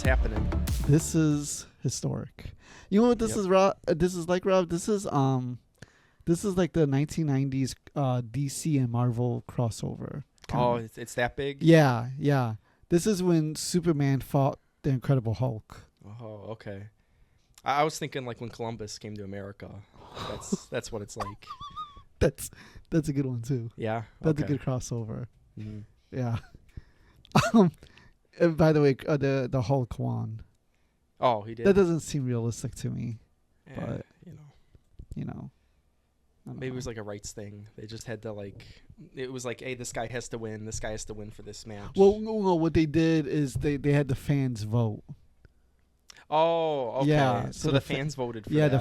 happening? This is historic. You know what this is, Rob? This is like, Rob. This is like the 1990s DC and Marvel crossover. Oh, it's that big? Yeah. This is when Superman fought the Incredible Hulk. Oh, okay. I was thinking like when Columbus came to America. That's what it's like. That's a good one too. Yeah, that's a good crossover. Mm-hmm. Yeah. And by the way, the Hulk won. Oh, he did. That doesn't seem realistic to me. Yeah, but you know. Maybe it was like a rights thing. They just had to it was like, hey, this guy has to win. This guy has to win for this match. Well, no, what they did is they had the fans vote. Oh, okay. Yeah, so the fans voted for that. Yeah, the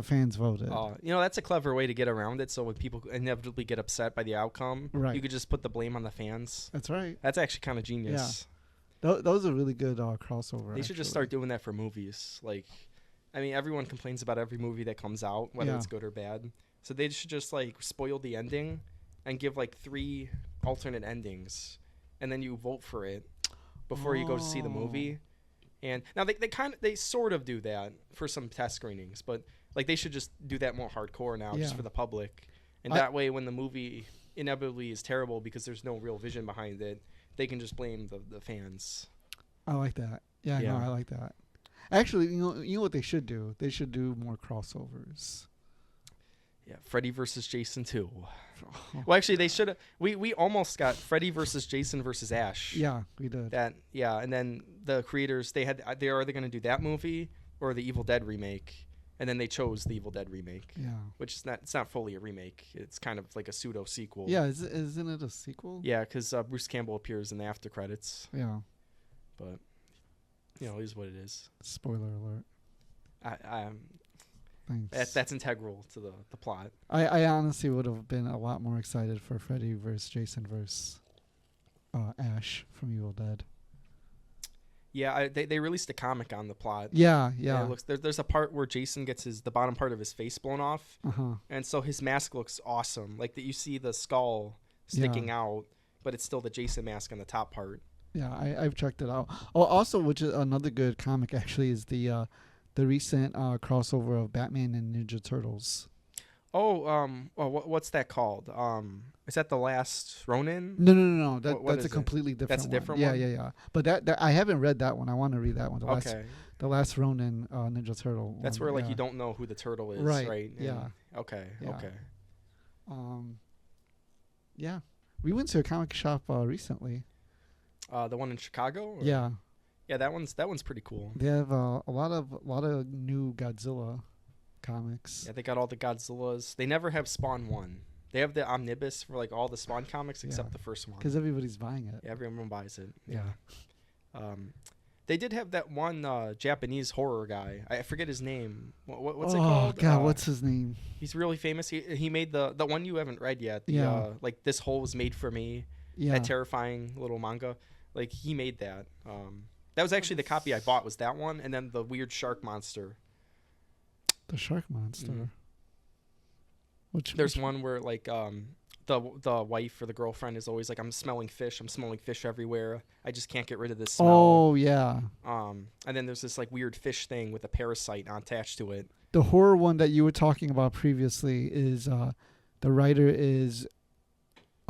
fans voted. That's a clever way to get around it. So when people inevitably get upset by the outcome, right, you could just put the blame on the fans. That's right. That's actually kind of genius. Yeah. That was a really good crossover. They should just start doing that for movies. Everyone complains about every movie that comes out, whether it's good or bad. So they should just spoil the ending and give 3 alternate endings, and then you vote for it before you go to see the movie. And now they sort of do that for some test screenings, but they should just do that more hardcore now, just for the public. And that way, when the movie inevitably is terrible because there's no real vision behind it, they can just blame the fans. I like that. Yeah. No, I like that. Actually, you know what they should do? They should do more crossovers. Yeah, Freddy versus Jason 2. Well, actually, they should have. We almost got Freddy versus Jason versus Ash. Yeah, we did. And then the creators, they're either going to do that movie or the Evil Dead remake, and then they chose the Evil Dead remake. Yeah, which is not fully a remake. It's kind of like a pseudo sequel. Yeah, isn't it a sequel? Yeah, because Bruce Campbell appears in the after credits. Yeah, but it is what it is. Spoiler alert. Thanks. That's integral to the plot. I honestly would have been a lot more excited for Freddy versus Jason versus Ash from Evil Dead. Yeah, they released a comic on the plot. Yeah. It looks there's a part where Jason gets the bottom part of his face blown off, and so his mask looks awesome. That you see the skull sticking out, but it's still the Jason mask on the top part. Yeah, I've checked it out. Oh, also, which is another good comic actually is the recent crossover of Batman and Ninja Turtles. What's that called? Is that The Last Ronin? No. That's a completely different one. That's a different one? one? Yeah. But that I haven't read that one. I want to read that one. The Last Ronin Ninja Turtle. That's one. where you don't know who the turtle is, right? Yeah. Okay. Yeah. We went to a comic shop recently. The one in Chicago? Yeah. Yeah, that one's pretty cool. They have a lot of new Godzilla comics. Yeah, they got all the Godzillas. They never have Spawn 1. They have the omnibus for all the Spawn comics except the first one. Because everybody's buying it. Yeah, everyone buys it. Yeah. They did have that one Japanese horror guy. I forget his name. What's it Oh called? God, what's his name? He's really famous. He made the one you haven't read yet. This hole was made for me. Yeah. That terrifying little manga. He made that. That was actually the copy I bought, was that one, and then the weird shark monster. The shark monster? Mm-hmm. There's one where, the wife or the girlfriend is always I'm smelling fish everywhere. I just can't get rid of this smell. Oh, yeah. And then there's this, weird fish thing with a parasite attached to it. The horror one that you were talking about previously is, the writer is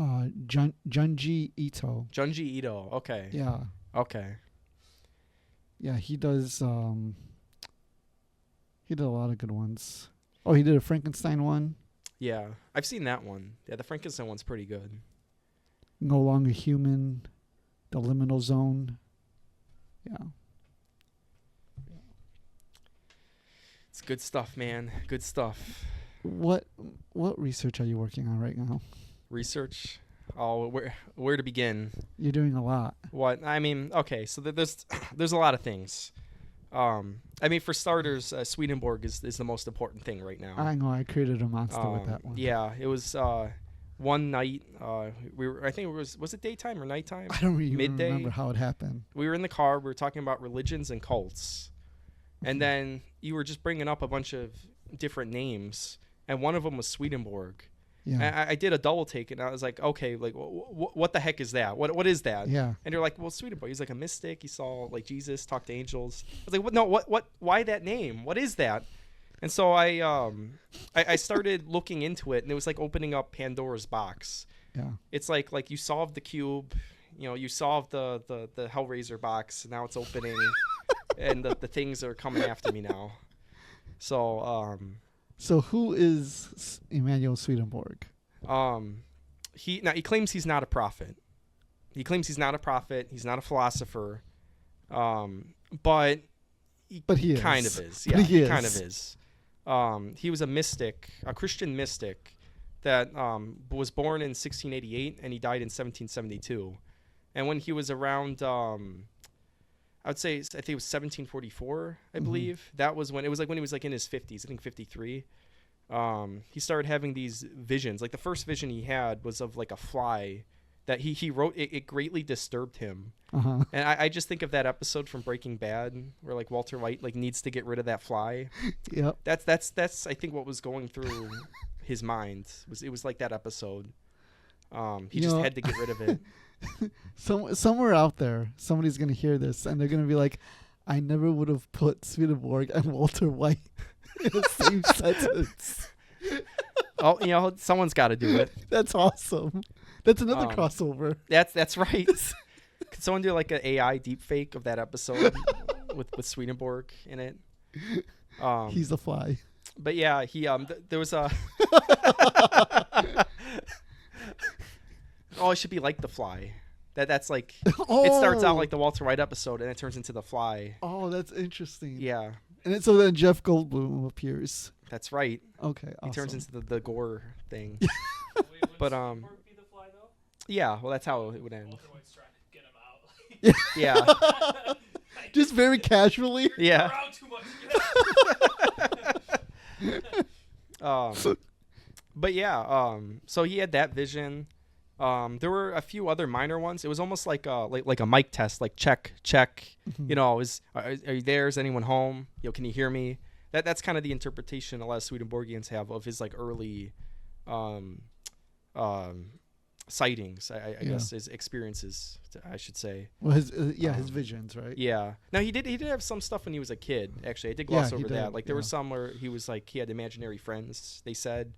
Junji Ito. Junji Ito, okay. Yeah. Okay. Yeah, he does. He did a lot of good ones. Oh, he did a Frankenstein one. Yeah, I've seen that one. Yeah, the Frankenstein one's pretty good. No Longer Human, The Liminal Zone. Yeah. It's good stuff, man. Good stuff. What research are you working on right now? Research? Oh, where to begin? You're doing a lot. What? I mean, okay, so there's a lot of things. For starters, Swedenborg is the most important thing right now. I know. I created a monster with that one. Yeah, it was one night. I think it was it daytime or nighttime? I don't even Midday? remember how it happened. We were in the car. We were talking about religions and cults, and then you were just bringing up a bunch of different names, and one of them was Swedenborg. Yeah. I did a double take, and I was like, okay, like, what the heck is that? What is that? Yeah. And you're like, well, Swedenborg, he's like a mystic. He saw like Jesus, talk to angels. I was like, what? No, what? Why that name? What is that? And so I started looking into it, and it was like opening up Pandora's box. Yeah. It's like you solved the cube, you solved the Hellraiser box, and now it's opening, and the things are coming after me now. So So who is Emanuel Swedenborg? he claims he's not a prophet. He claims he's not a prophet. He's not a philosopher. But he is. Kind of is. But Yeah, he he kind of is. is. He was a mystic, a Christian mystic that was born in 1688 and he died in 1772. And when he was around, I think it was 1744, I believe. That was when when he was like in his 50s, I think 53. He started having these visions. Like the first vision he had was of like a fly that he wrote. It greatly disturbed him. Uh-huh. And I just think of that episode from Breaking Bad where like Walter White like needs to get rid of that fly. Yep. That's I think what was going through his mind. It was like that episode. He just had to get rid of it. Somewhere out there, somebody's gonna hear this and they're gonna be like, I never would have put Swedenborg and Walter White in the same sentence. Oh, someone's got to do it. That's awesome. That's another crossover. That's right. Could someone do like an AI deep fake of that episode with Swedenborg in it? He's the fly. But yeah, there was a. Oh, it should be like the fly. That's like it starts out like the Walter White episode and it turns into the fly. Oh, that's interesting. Yeah. And so then Jeff Goldblum appears. That's right. Okay. He turns awesome. into the gore thing. Wait, But Swedenborg be the fly though? yeah, well that's how it would end. Walter White's trying to get him out. Yeah. Just very casually. Yeah. Around too much. But yeah, so he had that vision. There were a few other minor ones. It was almost like a mic test, like check. Mm-hmm. Are you there? Is anyone home? Can you hear me? That's kind of the interpretation a lot of Swedenborgians have of his like early sightings. I guess his experiences, I should say. Well, his visions, right? Yeah. Now he did have some stuff when he was a kid. Actually, I did gloss over that. Like there were yeah. some where he was like he had imaginary friends. They said,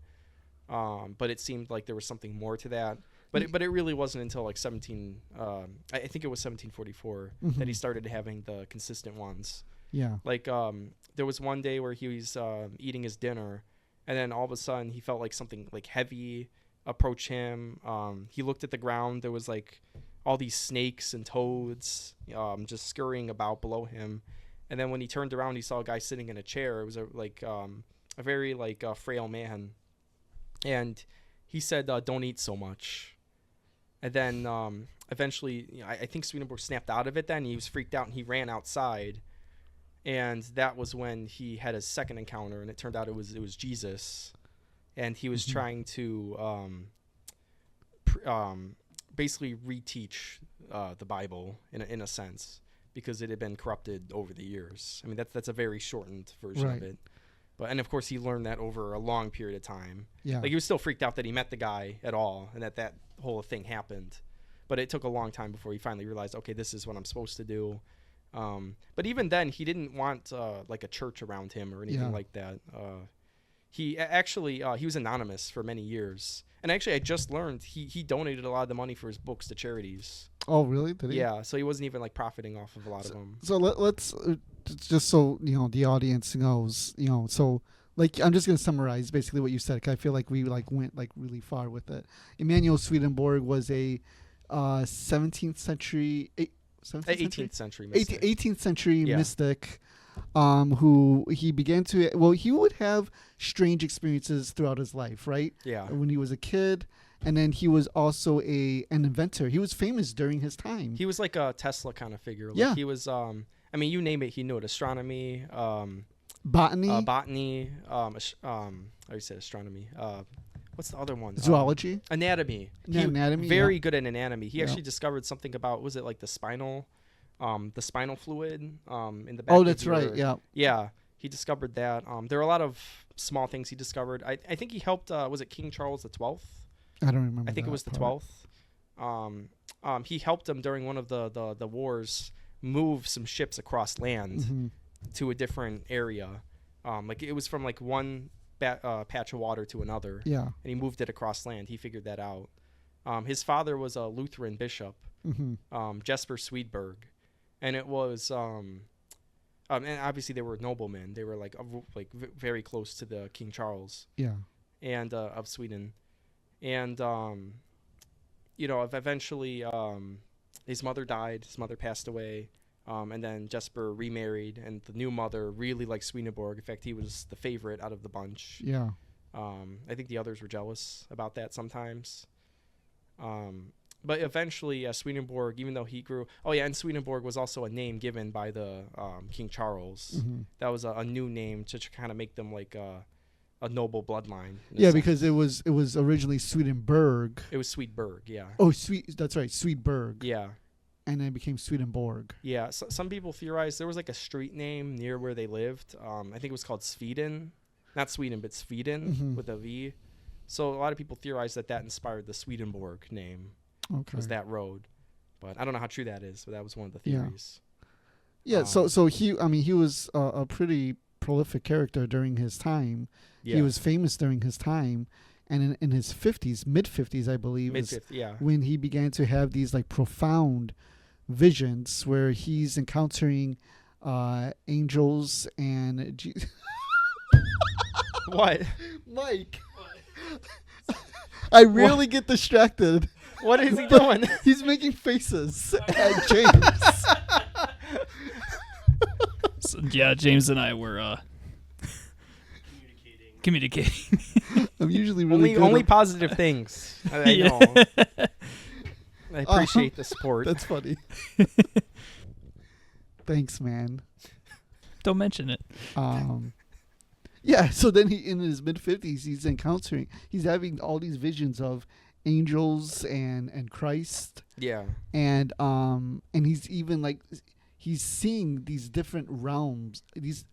but it seemed like there was something more to that. But it really wasn't until like I think it was 1744 that he started having the consistent ones. Yeah. Like there was one day where he was eating his dinner, and then all of a sudden he felt like something like heavy approach him. He looked at the ground. There was like all these snakes and toads just scurrying about below him. And then when he turned around, he saw a guy sitting in a chair. It was a very frail man, and he said, "Don't eat so much." And then eventually, I think Swedenborg snapped out of it. Then he was freaked out and he ran outside, and that was when he had his second encounter. And it turned out it was Jesus, and he was trying to basically reteach the Bible in a sense, because it had been corrupted over the years. I mean, that's a very shortened version of it. And of course, he learned that over a long period of time. Yeah. Like he was still freaked out that he met the guy at all, and that whole thing happened. But it took a long time before he finally realized, okay, this is what I'm supposed to do. But even then, he didn't want like a church around him or anything like that. He was anonymous for many years. And actually, I just learned he donated a lot of the money for his books to charities. Oh, really? Did he? Yeah, so he wasn't even like profiting off of a lot of them. So let's just so the audience knows, so like I'm just gonna summarize basically what you said, 'cause I feel like we went really far with it. Emanuel Swedenborg was a 18th century mystic, who he would have strange experiences throughout his life, right? Yeah. When he was a kid. And then he was also an inventor. He was famous during his time. He was like a Tesla kind of figure. Yeah. He was, I mean, you name it, he knew it. Astronomy, botany. how do you say astronomy? What's the other one? Zoology. Anatomy. Anatomy. Very good at anatomy. He actually discovered something about, was it like the spinal fluid in the back? Oh, that's right. Yeah. Yeah. He discovered that. There are a lot of small things he discovered. I think he helped. Was it King Charles the 12th? I don't remember. I think it that was the part. 12th. He helped him during one of the wars move some ships across land Mhm. to a different area. Like it was from like one patch of water to another, Yeah. and he moved it across land. He figured that out. His father was a Lutheran bishop, Mhm. Jesper Swedenborg, and it was and obviously they were noblemen. They were like very close to the King Charles Yeah. and of Sweden, and eventually his mother died. His mother passed away. And then Jesper remarried, and the new mother really liked Swedenborg. In fact, he was the favorite out of the bunch. Yeah. I think the others were jealous about that sometimes. But eventually, Swedenborg, even though he grew... Oh, yeah, and Swedenborg was also a name given by the King Charles. Mhm. That was a new name to kind of make them like a noble bloodline. in a Yeah, sense. because it was originally Swedenborg. It was Swedenborg, yeah. Oh, that's right, Swedenborg. Yeah. And then it became Swedenborg. Yeah, so, some people theorize there was like a street name near where they lived. I think it was called Sweden. Not Sweden, but Sweden Mhm. with a V. So a lot of people theorize that inspired the Swedenborg name, Okay. was that road. But I don't know how true that is, but that was one of the Yeah. theories. Yeah, so he was a pretty prolific character during his time. Yeah. He was famous during his time, and in his 50s, mid-50s, I believe, is Mid-fifth, yeah. when he began to have these like profound visions where he's encountering angels and What? Mike. I rarely get distracted. What is he doing? He's making faces at James. So, yeah, James and I were communicating. I'm usually really good only at- positive things. I Yeah. know. I appreciate the support. That's funny. Thanks, man. Don't mention it. Yeah, so then he in his mid-50s he's having all these visions of angels and Christ, Yeah. and he's even like he's seeing these different realms, these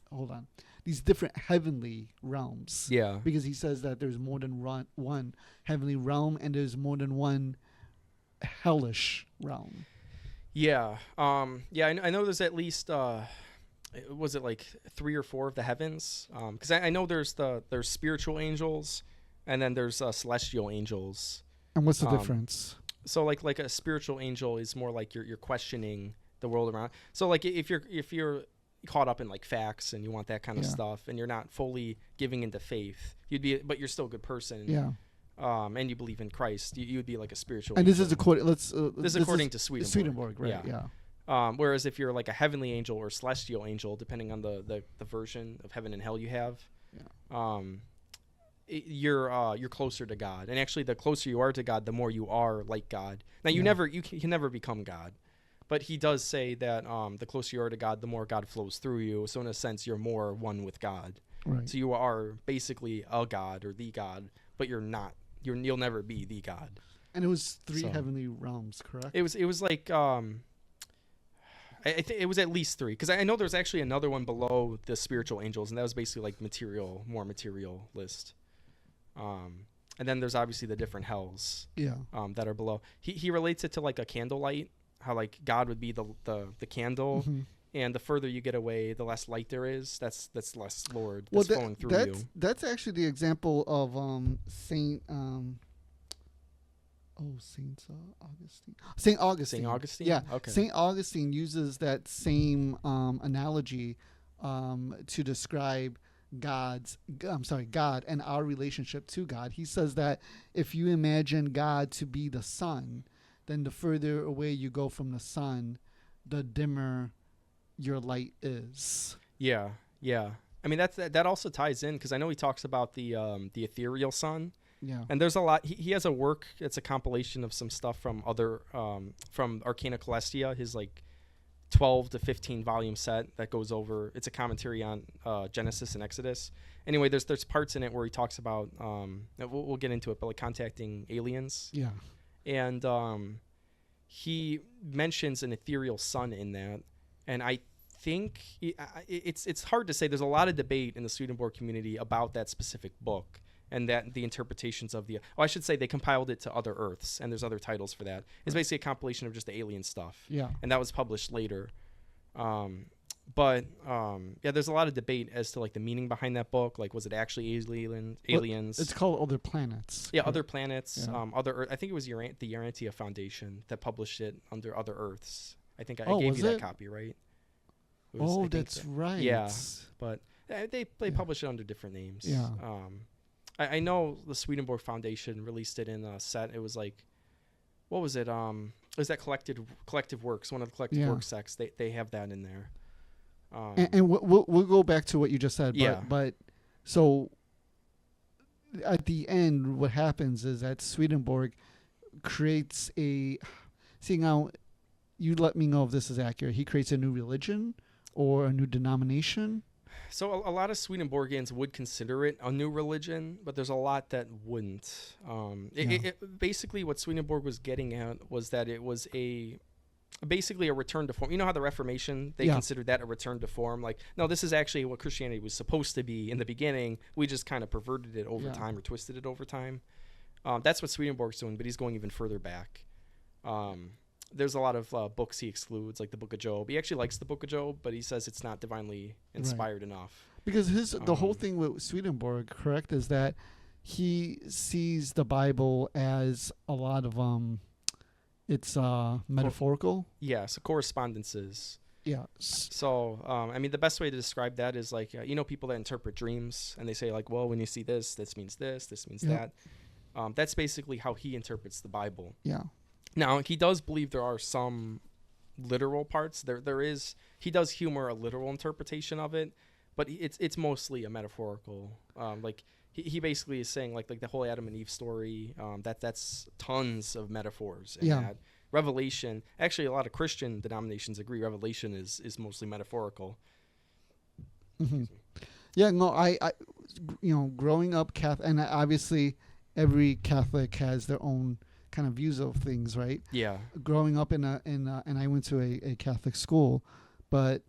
different heavenly realms. Yeah. Because he says that there's more than one heavenly realm and there's more than one hellish realm. Yeah. Yeah, I know there's at least was it like 3 or 4 of the heavens? Because I know there's spiritual angels, and then there's celestial angels. And what's the Um, difference? So like a spiritual angel is more like you're questioning the world around. So like if you're caught up in like facts and you want that kind of Yeah. stuff, and you're not fully giving into faith, but you're still a good person. Yeah. And you believe in Christ, you would be like a spiritual. And this is angel. according. This is according to Swedenborg. Swedenborg, right? Yeah. Yeah. Whereas if you're like a heavenly angel or celestial angel, depending on the version of heaven and hell you have, you're closer to God. And actually, the closer you are to God, the more you are like God. Now you can never become God, but he does say that the closer you are to God, the more God flows through you. So in a sense, you're more one with God. Right. So you are basically a God or the God, but you're not. You'll never be the God. And it was 3 So- heavenly realms, correct? It was like I think it was at least 3, because I know there's actually another one below the spiritual angels, and that was basically like more material list. And then there's obviously the different hells Yeah. that are below. He relates it to like a candlelight, how like God would be the candle, Mhm. and the further you get away, the less light there is. That's less Lord Well, that's flowing through you. that's actually the example of Saint Augustine. Saint Augustine. St. Augustine? Yeah. Okay. Saint Augustine uses that same analogy to describe God and our relationship to God. He says that if you imagine God to be the sun, then the further away you go from the sun, the dimmer your light is. Yeah. I mean that also ties in, because I know he talks about the ethereal sun. Yeah. And there's a lot. He has a work. It's a compilation of some stuff from other from Arcana Coelestia, his like 12 to 15 volume set that goes over. It's a commentary on Genesis and Exodus. Anyway, there's parts in it where he talks about we'll get into it, but like contacting aliens. Yeah. And he mentions an ethereal sun in that, and I think it's hard to say. There's a lot of debate in the Swedenborg community about that specific book and that the interpretations of the. Oh, I should say they compiled it to Other Earths, and there's other titles for that. It's basically a compilation of just the alien stuff. Yeah. And that was published later. But there's a lot of debate as to like the meaning behind that book. Like, was it actually aliens? It's called Other Planets. Yeah, Other Planets. Yeah. I think it was the Urantia Foundation that published it under Other Earths. I think I Oh, gave was you that it? copy, right? Oh, that's right. Yeah, but they publish it under different names. Yeah. I know the Swedenborg Foundation released it in a set. It was like, what was it? It was that collective works, one of the collective works sects. They have that in there. And we'll go back to what you just said. But, Yeah. But so at the end, what happens is that Swedenborg creates a. See, now, you let me know if this is accurate. He creates a new religion or a new denomination. So a lot of Swedenborgians would consider it a new religion, but there's a lot that wouldn't. Basically, what Swedenborg was getting at was that it was basically a return to form. You know how the Reformation, they considered that a return to form? Like, no, this is actually what Christianity was supposed to be in the beginning. We just kind of perverted it over time or twisted it over time. That's what Swedenborg's doing, but he's going even further back. There's a lot of books he excludes, like the Book of Job. He actually likes the Book of Job, but he says it's not divinely inspired enough. Because the whole thing with Swedenborg, correct, is that he sees the Bible as a lot of it's metaphorical. Yeah, so correspondences. Yeah. So, I mean, the best way to describe that is like, people that interpret dreams, and they say like, well, when you see this means this means that. That's basically how he interprets the Bible. Yeah. Now, he does believe there are some literal parts. He does humor a literal interpretation of it, but it's mostly a metaphorical. Like he basically is saying like the whole Adam and Eve story. That's tons of metaphors. In that. Revelation. Actually, a lot of Christian denominations agree Revelation is mostly metaphorical. Mm-hmm. Yeah. No, I growing up Catholic, and obviously every Catholic has their own kind of views of things, right? Yeah. Growing up and I went to a Catholic school, but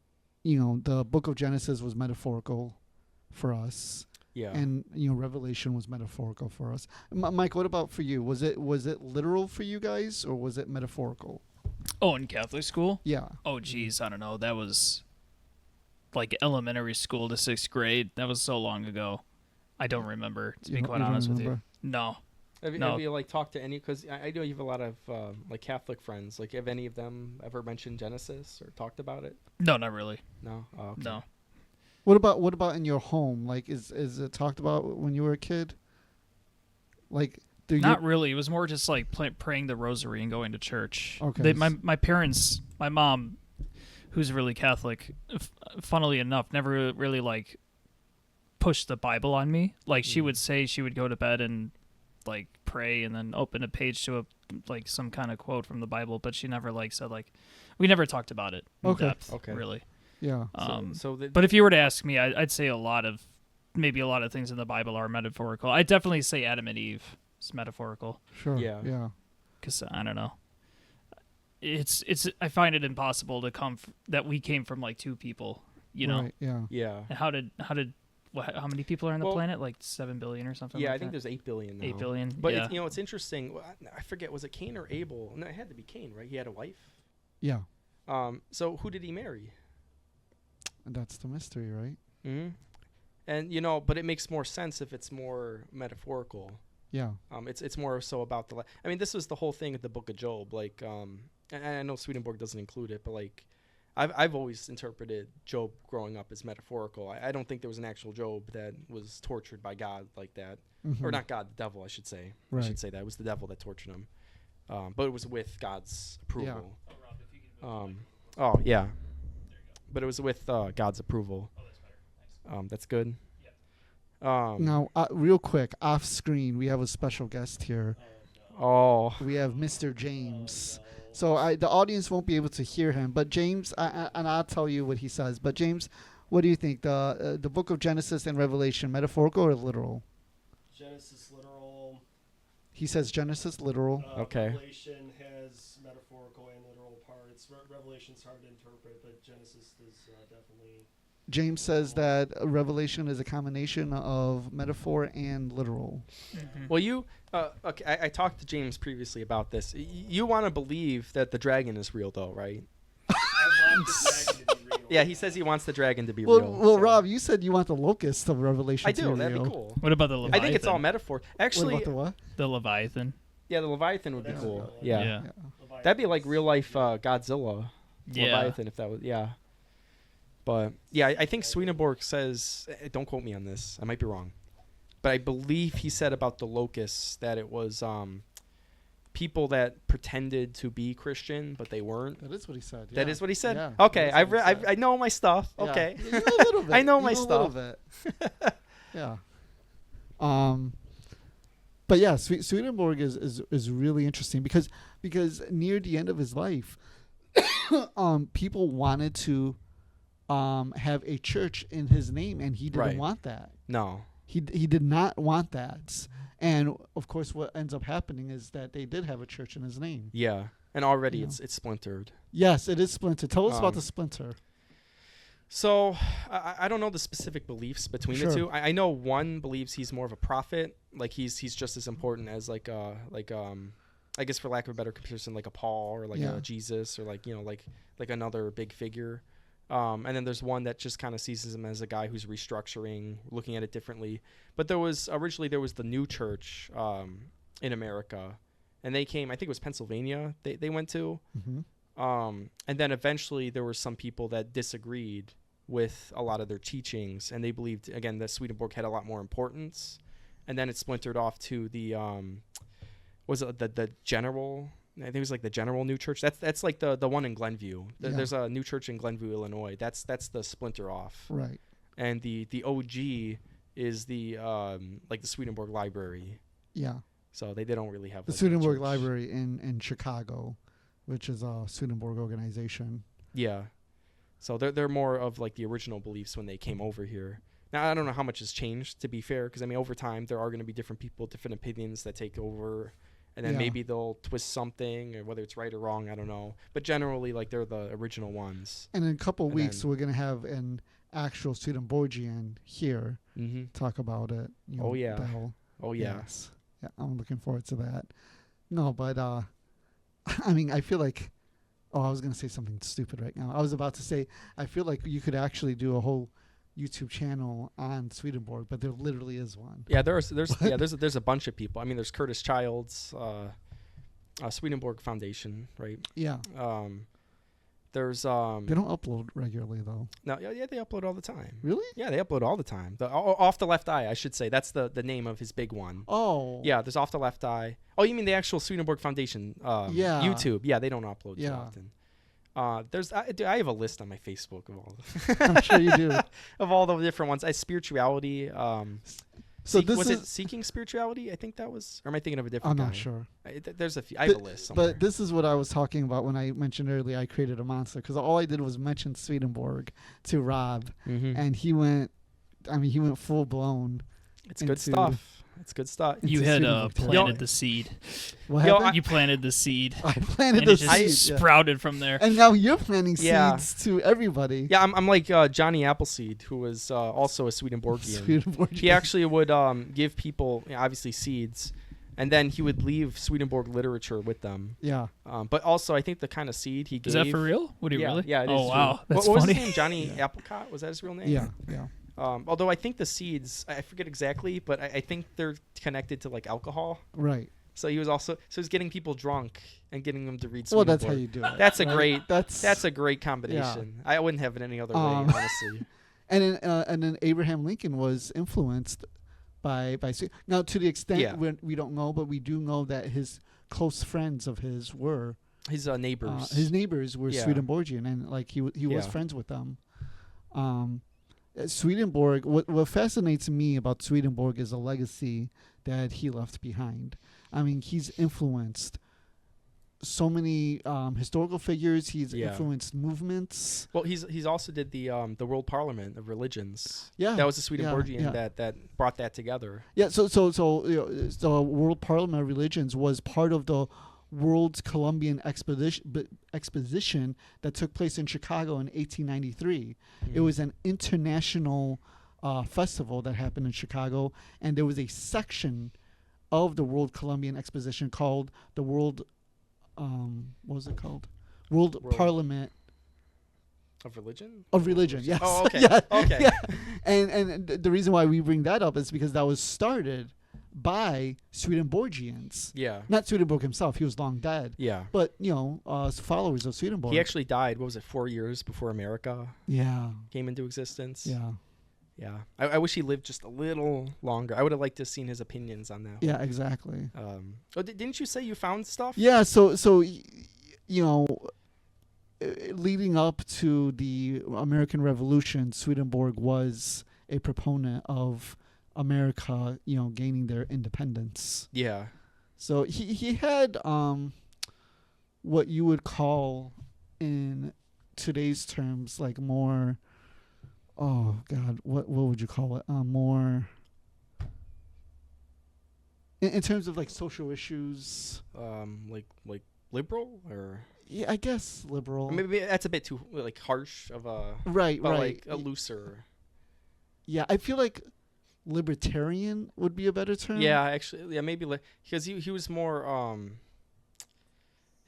the Book of Genesis was metaphorical for us. Yeah. And Revelation was metaphorical for us. Mike, what about for you? Was it literal for you guys, or was it metaphorical? Oh, in Catholic school? Yeah. Oh, geez, I don't know. That was like elementary school to 6th grade. That was so long ago. I don't remember, to be quite honest with you. No. Have you like talked to any? Because I know you have a lot of like Catholic friends. Like, have any of them ever mentioned Genesis or talked about it? No, not really. No. Oh, okay. No. What about in your home? Like, is it talked about when you were a kid? Like, not really. It was more just like praying the rosary and going to church. Okay. My parents, my mom, who's really Catholic, funnily enough, never really like pushed the Bible on me. Like, she would say she would go to bed and like pray and then open a page to like some kind of quote from the Bible, but she never like said like, we never talked about it in depth, really. Yeah. But if you were to ask me, I'd say a lot of things in the Bible are metaphorical. I'd definitely say Adam and Eve is metaphorical. Sure. Yeah. Because I don't know. It's I find it impossible to that we came from like two people, know. Right, yeah. Yeah. And how many people are on the planet? Like 7 billion or something. Yeah, like I think there's 8 billion now. 8 billion. But it's interesting. I forget, was it Cain or Abel? No, it had to be Cain, right? He had a wife. Yeah. So who did he marry? That's the mystery, right? Mm-hmm. And but it makes more sense if it's more metaphorical. Yeah. It's more so about I mean, this was the whole thing with the Book of Job. Like, and I know Swedenborg doesn't include it, but like, I've always interpreted Job growing up as metaphorical. I don't think there was an actual Job that was tortured by God like that, or not God, the devil, I should say. Right. I should say that it was the devil that tortured him, but it was with God's approval. Oh yeah, but it was with God's approval. Oh, that's better. Thanks. That's good. Yeah. Now, real quick, off screen, we have a special guest here. Oh. We have Mr. James. So the audience won't be able to hear him, but James, and I'll tell you what he says. But James, what do you think? The Book of Genesis and Revelation, metaphorical or literal? Genesis literal. He says Genesis literal. Okay. Revelation has metaphorical and literal parts. Revelation's hard to interpret, but Genesis is definitely. James says that Revelation is a combination of metaphor and literal. Mhm. Well, you okay? I talked to James previously about this. You want to believe that the dragon is real, though, right? I want the dragon to be real. Yeah, he says he wants the dragon to be Well, real. well, so- Rob, you said you want the locust of Revelation. I to do. be That'd real. be cool. What about the Leviathan? I think it's all metaphor. Actually, What about the what? The Leviathan. yeah, the Leviathan would be That's cool. real. Yeah. Yeah. Leviathan That'd be like is real life real. Godzilla. Yeah. Leviathan, if that was But yeah, I think Swedenborg says. Don't quote me on this. I might be wrong, but I believe he said about the locusts that it was people that pretended to be Christian but they weren't. That is what he said. That is what he said. Yeah, Okay, that is what he said. I know my stuff. Yeah. Okay. You know a little bit. I know You my a little stuff. bit. Yeah. But yeah, Swedenborg is really interesting because near the end of his life, people wanted to have a church in his name, and he didn't Right. want that. No. He did not want that. And of course, what ends up happening is that they did have a church in his name. Yeah, and already You it's splintered. Yes, it is splinter. Tell us about Um, the splinter. So I don't know the specific beliefs between Sure. the two. I know one believes he's more of a prophet, like he's just as important as I guess for lack of a better comparison, like a Paul or like Yeah. a Jesus or like another big figure. And then there's one that just kind of sees him as a guy who's restructuring, looking at it differently. But originally there was the new church in America, and they came. I think it was Pennsylvania. They went to. Mm-hmm. And then eventually there were some people that disagreed with a lot of their teachings, and they believed again that Swedenborg had a lot more importance. And then it splintered off to the the general. I think it was like the General New Church. That's like the one in Glenview. Yeah. There's a new church in Glenview, Illinois. That's the splinter off. Right. And the OG is the like the Swedenborg Library. Yeah. So they don't really have The like, a Swedenborg church. Library in Chicago, which is a Swedenborg organization. Yeah. So they're more of like the original beliefs when they came over here. Now I don't know how much has changed, to be fair, because I mean over time there are going to be different people, different opinions that take over, and then Yeah. maybe they'll twist something, or whether it's right or wrong, I don't know. But generally, like they're the original ones. And in a couple of And weeks, then- we're going to have an actual Swedenborgian here Mm-hmm. talk about it. You know, Oh, yeah. Bell. Oh yeah. Yes. Yeah, I'm looking forward to that. No, but I mean, I feel like I was going to say something stupid right now. I was about to say I feel like you could actually do a whole YouTube channel on Swedenborg, but there literally is one. Yeah, there's a bunch of people. I mean, there's Curtis Childs, Swedenborg Foundation, right? Yeah. There's They don't upload regularly though. no, yeah, they upload all the time. Really? Yeah, they upload all the time. Off the Left Eye, I should say. That's the name of his big one. Oh. Yeah, there's Off the Left Eye. Oh, you mean the actual Swedenborg Foundation? Yeah. YouTube. Yeah, they don't upload too Yeah. often. I have a list on my Facebook of all I'm sure you do. of all the different ones. Spirituality. So this was is. it Seeking Spirituality? I think that was. Or am I thinking of a different? I'm not guy? sure. There's a few. I have a list somewhere. But this is what I was talking about when I mentioned earlier I created a monster, because all I did was mention Swedenborg to Rob, Mhm. and he went full blown. It's good into- stuff. It's good stuff. You It's a had Swedenborg tale. planted the seed. What Yo, happened? You planted the seed. I planted And the it just seeds, yeah. sprouted from there. And now you're planting Yeah. seeds to everybody. Yeah, I'm like Johnny Appleseed, who was also a Swedenborgian. Swedenborgian. He actually would give people, obviously, seeds, and then he would leave Swedenborg literature with them. Yeah. But also, I think the kind of seed he gave. Is that for real? Would he Yeah, really? yeah, it Oh is wow, true. that's what was funny. his name? Johnny Applecott? Was that his real name? Yeah. Yeah. Although I think the seeds, I forget exactly, but I think they're connected to like alcohol. Right. So he was he's getting people drunk and getting them to read Well, Swedenborg. that's how you do it. That's a right? great. That's That's a great combination. I wouldn't have it any other way, honestly. and then Abraham Lincoln was influenced by now to the extent Yeah. we don't know, but we do know that his close friends of his were His neighbors. his neighbors were Yeah. Swedenborgian, and like he was Yeah. friends with them. Swedenborg. What fascinates me about Swedenborg is a legacy that he left behind. I mean, he's influenced so many historical figures. He's Yeah. influenced movements. Well, he's also did the World Parliament of Religions. Yeah, That was the Swedenborgian yeah. that brought that together. Yeah, so the World Parliament of Religions was part of the World's Columbian Exposition that took place in Chicago in 1893. It was an international festival that happened in Chicago, and there was a section of the World Columbian Exposition called the World, what was it called? World Parliament of Religion. of Religion. Yes. Oh, okay. Yeah. Okay. Yeah. And the reason why we bring that up is because that was started by Swedenborgians. Yeah. Not Swedenborg himself; he was long dead. Yeah. But followers of Swedenborg. He actually died. What was it? 4 years before America Yeah. came into existence. Yeah. Yeah. I wish he lived just a little longer. I would have liked to have seen his opinions on that. Yeah. Exactly. Didn't you say you found stuff? Yeah. Leading up to the American Revolution, Swedenborg was a proponent of America, gaining their independence. Yeah. So he had what you would call in today's terms like more, oh God, what would you call it? More in terms of like social issues. Like liberal or. Yeah, I guess liberal. Maybe that's a bit too like harsh of a. Right. But Right. like a looser. Yeah, I feel like libertarian would be a better term. Yeah, actually, yeah, maybe because he was more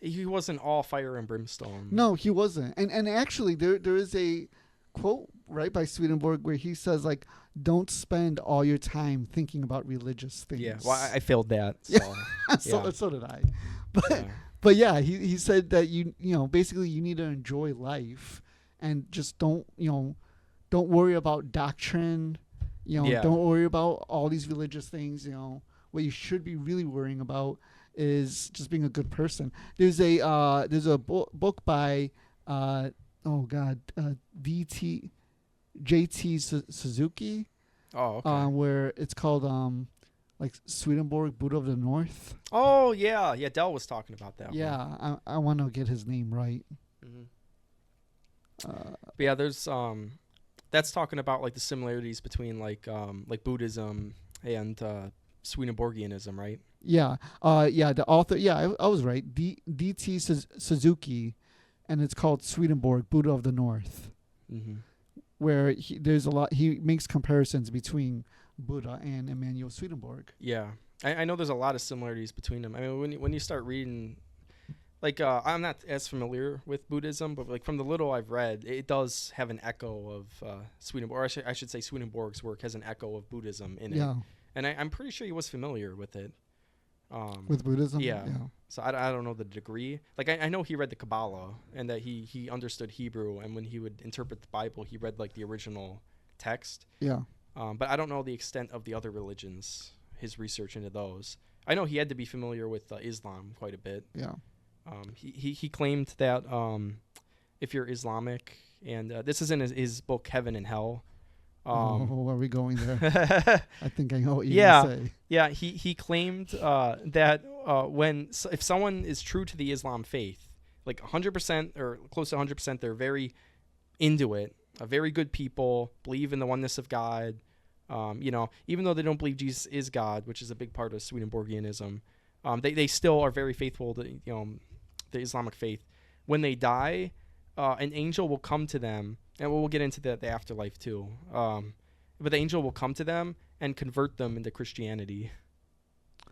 he wasn't all fire and brimstone. No, he wasn't. And actually, there is a quote right by Swedenborg where he says like, "Don't spend all your time thinking about religious things." Yeah, well, I failed that. So, so did I. yeah. But yeah, he said that basically you need to enjoy life and just don't worry about doctrine. Don't worry about all these religious things. What you should be really worrying about is just being a good person. There's a book by JT Suzuki. Oh, okay. Where it's called like Swedenborg, Buddha of the North. Oh yeah, Dell was talking about that. Yeah, I want to get his name right. Mm-hmm. But yeah, there's that's talking about like the similarities between like Buddhism and Swedenborgianism, right? Yeah. The author. Yeah, I was right. D.T. Suzuki, and it's called Swedenborg, Buddha of the North. Mm-hmm. Where he makes comparisons between Buddha and Emanuel Swedenborg. Yeah, I know there's a lot of similarities between them. I mean, when you start reading, like I'm not as familiar with Buddhism, but like from the little I've read, it does have an echo of Swedenborg. Or I should say Swedenborg's work has an echo of Buddhism in it. And I'm pretty sure he was familiar with it. With Buddhism? Yeah. So I don't know the degree. Like I know he read the Kabbalah and that he understood Hebrew, and when he would interpret the Bible, he read like the original text. Yeah. But I don't know the extent of the other religions, his research into those. I know he had to be familiar with Islam quite a bit. Yeah. He claimed that if you're Islamic, and this is in his book Heaven and Hell. Are we going there? I think I know what you're going to say. Yeah, he claimed that if someone is true to the Islam faith, like 100% or close to 100%, they're very into it, very good people, believe in the oneness of God. Even though they don't believe Jesus is God, which is a big part of Swedenborgianism, they still are very faithful to the Islamic faith. When they die, an angel will come to them, and we'll get into the afterlife too. But the angel will come to them and convert them into Christianity.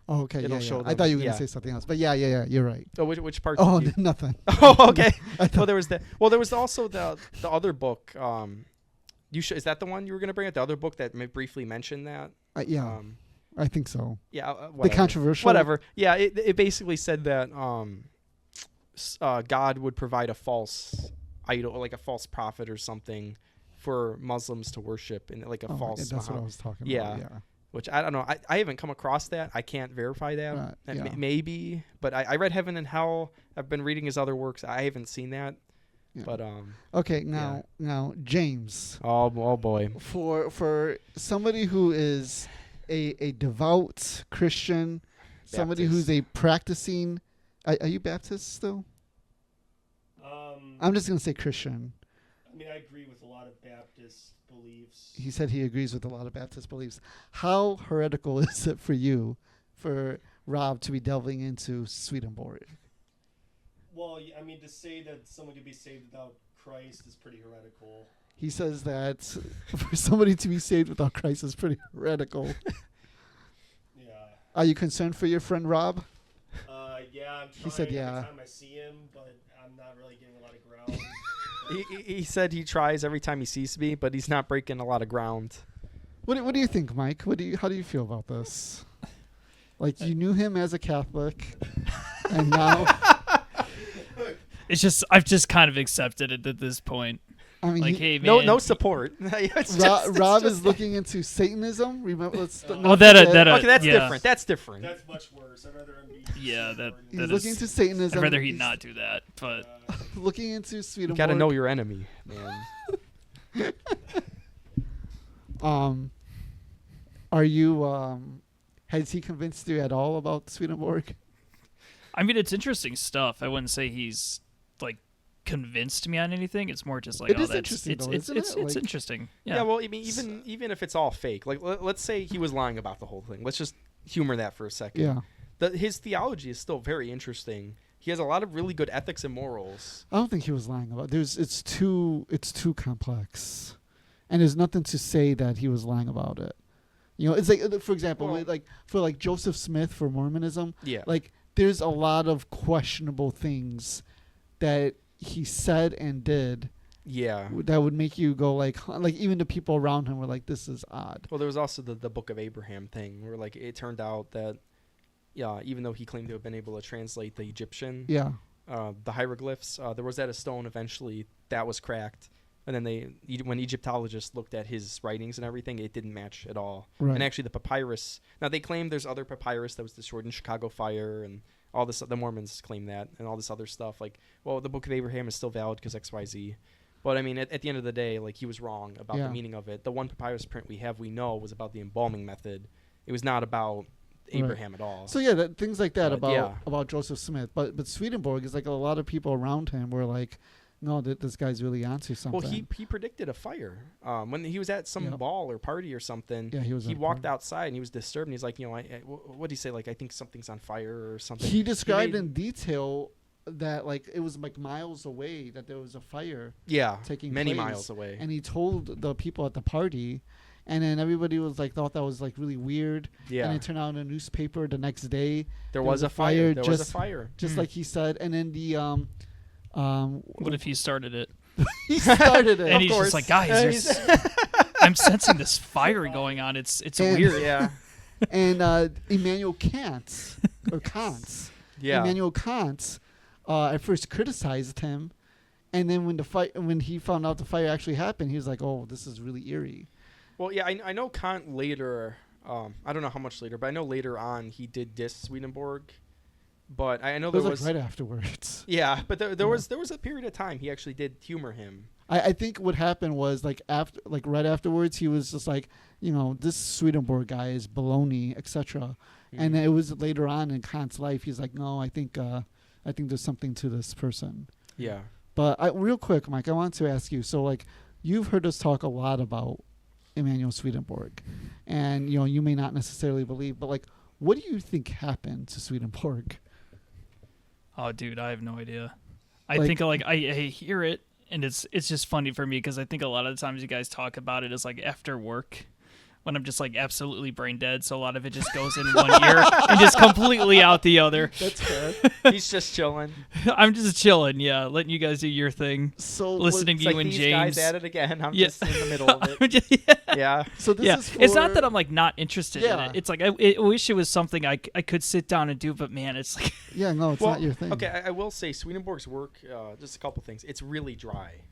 Oh, okay. It'll show them. I thought you were going to say something else, but yeah, you're right. So which part? Oh, nothing. Oh, okay. Well, there was that. Well, there was also the other book. Is that the one you were going to bring up? The other book that briefly mentioned that? Yeah. I think so. Yeah. The controversial. Whatever. Yeah. It basically said that God would provide a false idol, like a false prophet or something, for Muslims to worship, and like a false. That's what I was talking about. Yeah. Which I don't know. I haven't come across that. I can't verify that. Maybe, but I read Heaven and Hell. I've been reading his other works. I haven't seen that. Yeah. But okay, now James. Oh boy. For somebody who is a devout Christian, somebody who's a practicing Are you Baptist still? I'm just gonna say Christian. I mean, I agree with a lot of Baptist beliefs. He said he agrees with a lot of Baptist beliefs. How heretical is it for you, for Rob, to be delving into Swedenborg? Well, I mean, to say that someone could be saved without Christ is pretty heretical. He says that for somebody to be saved without Christ is pretty heretical. Yeah. Are you concerned for your friend Rob? Yeah, I'm trying He said yeah. every time I see him, but I'm not really getting a lot of ground. He said he tries every time he sees me, but he's not breaking a lot of ground. What do you think, Mike? How do you feel about this? Like, you knew him as a Catholic, and now It's just I've just kind of accepted it at this point. I mean, Like, hey man, No support. Rob is looking into Satanism. Remember, let's Oh, not that forget. Okay, that's yeah. different. That's different. That's much worse. I'd rather him be. Yeah, that He's that looking is- into Satanism. I'd rather he He's not do that, but looking into You Swedenborg. gotta know your enemy, man. Are you? Has he convinced you at all about Swedenborg? I mean it's interesting stuff. I wouldn't say he's like convinced me on anything. It's more just like It oh is that's interesting, it's though, it's isn't it's, it? it's Like- interesting. Yeah. Yeah. Well, I mean, even if it's all fake, like let's say he was lying about the whole thing. Let's just humor that for a second. Yeah. His theology is still very interesting. He has a lot of really good ethics and morals. I don't think he was lying about. It's too complex, and there's nothing to say that he was lying about it. You know, it's like, for example, Well- like for Joseph Smith for Mormonism, Yeah. like there's a lot of questionable things that he said and did Yeah. that would make you go like huh, like even the people around him were like, this is odd. Well, there was also the Book of Abraham thing, where like it turned out that, yeah, even though he claimed to have been able to translate the Egyptian, Yeah. the hieroglyphs, there was that a stone eventually that was cracked, and then when Egyptologists looked at his writings and everything, it didn't match at all. Right. And actually, the papyrus. Now they claim there's other papyrus that was destroyed in Chicago fire, and all this. The Mormons claim that, and all this other stuff. Like, well, the Book of Abraham is still valid because X, Y, Z. But I mean, at the end of the day, like he was wrong about Yeah. the meaning of it. The one papyrus print we know was about the embalming method. It was not about Abraham at all. So yeah, things like that But, about Joseph Smith, but Swedenborg is like a lot of people around him were like, no, this guy's really onto something. Well, he predicted a fire when he was at some Yep. ball or party or something. Yeah, he was. He at a walked party. outside and he was disturbed. And he's like, what did he say? Like, I think something's on fire or something. He described made- in detail that like it was like miles away that there was a fire Yeah, taking many place, miles away. and he told the people at the party, and then everybody was like thought that was like really weird. Yeah, And it turned out in a newspaper the next day, there was a fire. There was a just- fire. just like he said. And then the What if he started it? he started it? And he's course. just like, guys, He's- I'm sensing this fire going on. It's And- weird. Yeah, And Emanuel Kant or Kant. yeah. Emanuel Kant at first criticized him, and then when he found out the fire actually happened, he was like, "Oh, this is really eerie." Well, yeah, I know Kant later. I don't know how much later, but I know later on he did diss Swedenborg. But I know It there was was. like right afterwards. Yeah, but there Yeah. was a period of time he actually did humor him. I think what happened was like right afterwards, he was just like, this Swedenborg guy is baloney, etc. And then it was later on in Kant's life, he's like, no, I think there's something to this person. Yeah. But real quick, Mike, I want to ask you. So like, you've heard us talk a lot about Emanuel Swedenborg, and you may not necessarily believe, but like, what do you think happened to Swedenborg? Oh, dude, I have no idea. I Like- think like I hear it, and it's just funny for me because I think a lot of the times you guys talk about it as like after work, when I'm just like absolutely brain dead. So a lot of it just goes in one ear and just completely out the other. That's fair. He's just chilling. I'm just chilling, yeah, letting you guys do your thing, So listening It's to like you and these James. guys at it again. I'm Yeah. just in the middle of it. I'm just- yeah. Yeah. So this Yeah, is it's not for- that I'm like not interested in Yeah. it. It's like I wish it was something I could sit down and do, but man, it's like Yeah, no, it's Well, not your thing. Okay, I will say Swedenborg's work, just a couple things. It's really dry.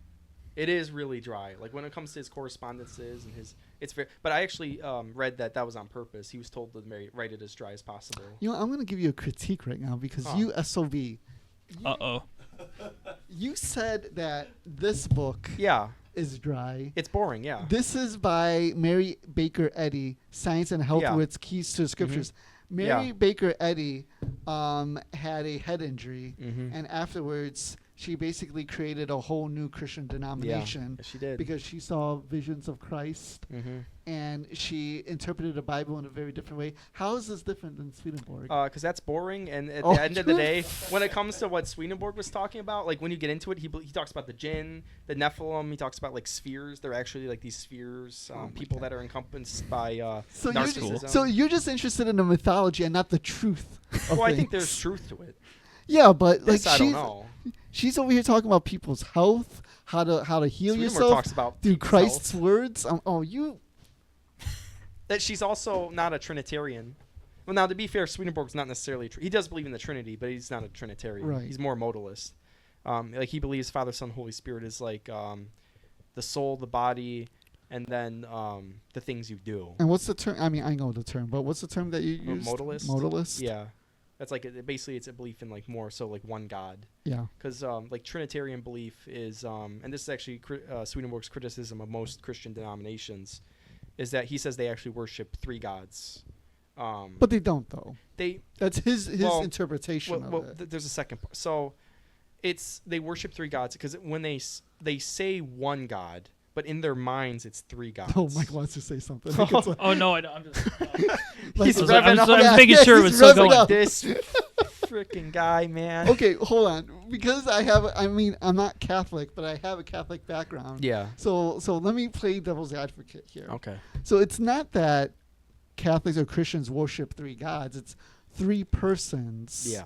It is really dry. Like when it comes to his correspondences and it's very. But I actually read that was on purpose. He was told to write it as dry as possible. I'm going to give you a critique right now because Oh. you SOB, uh-oh. you said that this book Yeah, is dry. it's boring. Yeah. This is by Mary Baker Eddy, Science and Health Yeah. with Keys to the Scriptures. Mary Yeah. Baker Eddy had a head injury, Mm-hmm. and afterwards she basically created a whole new Christian denomination She did. because she saw visions of Christ Mm-hmm. and she interpreted the Bible in a very different way. How is this different than Swedenborg? Because that's boring, and at Oh, the end of the day, when it comes to what Swedenborg was talking about, like when you get into it, he talks about the jinn, the nephilim. He talks about like spheres. They're actually like these spheres, Oh my people God. that are encompassed by So you're, narcissism. just, so you're just interested in the mythology and not the truth. Of Well, I think things. there's truth to it. Yeah, but like This I don't know. she's over here talking about people's health, how to heal Swedenborg yourself talks about through people's Christ's health. words. You That she's also not a Trinitarian. Well, now to be fair, Swedenborg's not necessarily. He does believe in the Trinity, but he's not a Trinitarian. Right. He's more modalist. Like he believes Father, Son, Holy Spirit is like the soul, the body, and then the things you do. and what's the term? I mean, I know the term, but what's the term that you use? Modalist? Modalist. Yeah, that's like basically it's a belief in like more so like one God. Yeah. Because like Trinitarian belief is, and this is actually Swedenborg's criticism of most Christian denominations, is that he says they actually worship three gods. But they don't though. They That's his Well, interpretation of it. there's a second part. So it's they worship three gods because when they say one God, but in their minds it's three gods. Oh, Mike wants to say something. I think it's like- Oh no, I'm just. He's like- revving up. I'm Yeah, making yeah, sure it he's was still revving going. up. This freaking guy, man. Okay, hold on. Because I'm not Catholic, but I have a Catholic background. Yeah. So let me play devil's advocate here. Okay. So it's not that Catholics or Christians worship three gods. It's three persons Yeah.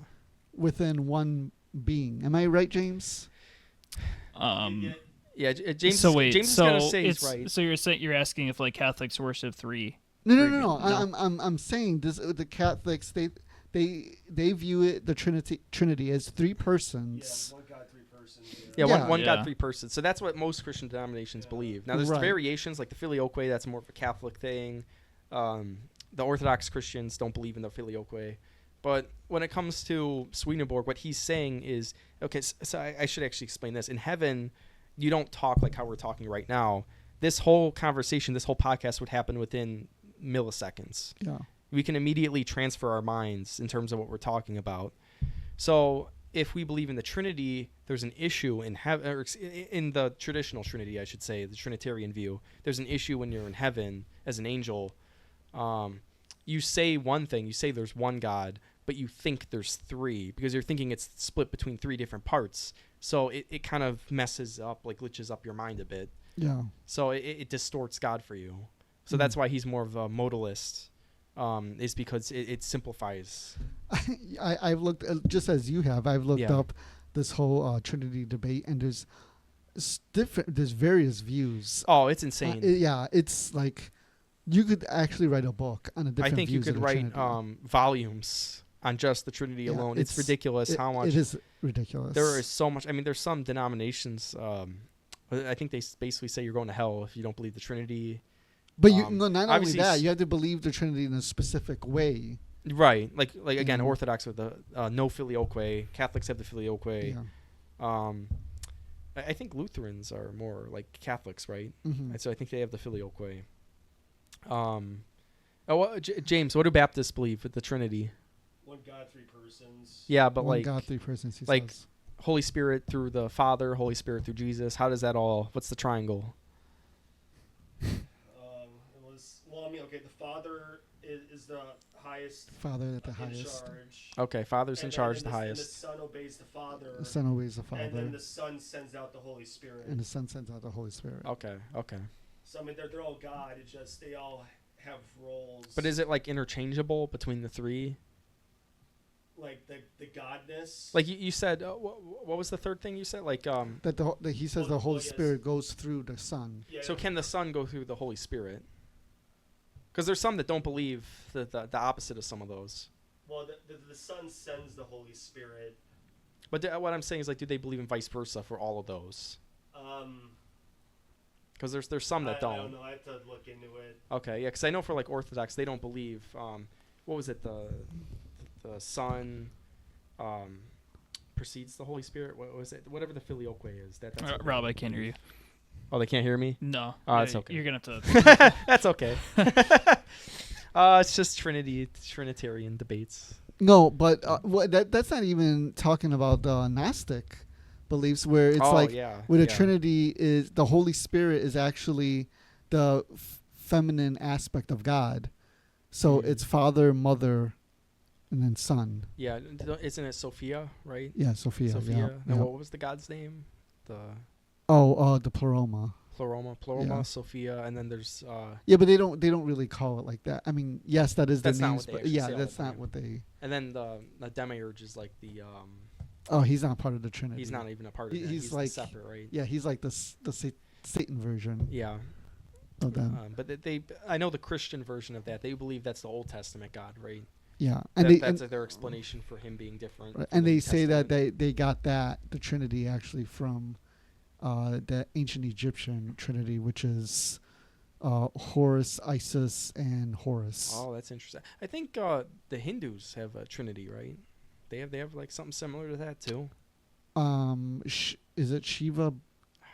within one being. Am I right, James? Yeah. James. So wait, James so is gonna say it's he's right. so you're asking if like Catholics worship three. No. No. I'm saying this. The Catholics they view it the Trinity as three Yeah, persons. one God, three persons. Yeah, Yeah. one Yeah. God, three persons. So that's what most Christian denominations Yeah. believe. Now, there's Right. variations like the filioque. That's more of a Catholic thing. The Orthodox Christians don't believe in the filioque. But when it comes to Swedenborg, what he's saying is, okay, so I should actually explain this. In heaven, you don't talk like how we're talking right now. This whole conversation, this whole podcast would happen within milliseconds. Yeah. We can immediately transfer our minds in terms of what we're talking about. So if we believe in the Trinity, there's an issue in in the traditional Trinity, I should say, the Trinitarian view. There's an issue when you're in heaven as an angel. You say one thing, you say there's one God, but you think there's three because you're thinking it's split between three different parts. So it kind of messes up, like glitches up your mind a bit. Yeah. So it distorts God for you. So that's why he's more of a modalist, is because it simplifies. I've looked just as you have. I've looked Yeah. up this whole Trinity debate, and there's There's various views. Oh, it's insane. It's like you could actually write a book on a different. I think you views of could the write Trinity. volumes on just the Trinity Yeah, alone. It's ridiculous how much. It is ridiculous. There is so much. I mean, there's some denominations. I think they basically say you're going to hell if you don't believe the Trinity. But not only obviously that, you have to believe the Trinity in a specific way. Right. Like again, Mhm. Orthodox with the no filioque. Catholics have the filioque. Yeah. I think Lutherans are more like Catholics, right? Mhm. And so I think they have the filioque. James, what do Baptists believe with the Trinity? One God, three persons. Yeah, but One like God, three persons. He like- says. Holy Spirit through the Father, Holy Spirit through Jesus. How does that all? What's the triangle? Okay, the Father is the highest Father at the in highest. charge. Okay, Father's in And charge, then the And highest. the Son obeys the Father. The Son obeys the And then Father, the Son sends out the Holy Spirit. and the Son sends out the Holy Spirit. Okay. So I mean, they're all God. It's just they all have roles. But is it like interchangeable between the three? like the godness? Like you said, what was the third thing you said? Like That he says Well, the Holy well, yes. Spirit goes through the Son. Yeah, so can the Son go through the Holy Spirit? Because there's some that don't believe the opposite of some of those. Well, the Son sends the Holy Spirit. But what I'm saying is, like, do they believe in vice versa for all of those? Because there's some that I don't. don't know. I have to look into it. Okay, yeah, because I know for like Orthodox, they don't believe. What was it? The Son precedes the Holy Spirit. What was it? Whatever the filioque is. That's what Rob, they I can't hear you. believe. Oh, they can't hear me. No. Oh, that's okay. You're gonna have to. That's okay. It's just Trinitarian debates. No, but that's not even talking about the Gnostic beliefs, where it's where the Trinity is the Holy Spirit is actually the feminine aspect of God. So it's Father, Mother, and then Son. Yeah, isn't it Sophia, right? Yeah, Sophia. Sophia. Yeah. And what was the god's name? The Pleroma. Pleroma, Sophia, and then there's yeah, but they don't really call it like that. I mean, yes, that is the that's not names, what they but actually yeah, say all that's the not time. what they. And then the demiurge is like the Oh, he's not part of the Trinity. he's not even a part of it. He's the like separate, right? Yeah, he's like the Satan version Yeah. of them. But I know the Christian version of that. They believe that's the Old Testament God, right? Yeah, and That's their explanation for him being different. right, from and the they New say that Testament. they got the Trinity actually from the ancient Egyptian Trinity, which is Horus, Isis, and Horus. Oh, that's interesting. I think the Hindus have a Trinity, right? They have like something similar to that too. Is it Shiva?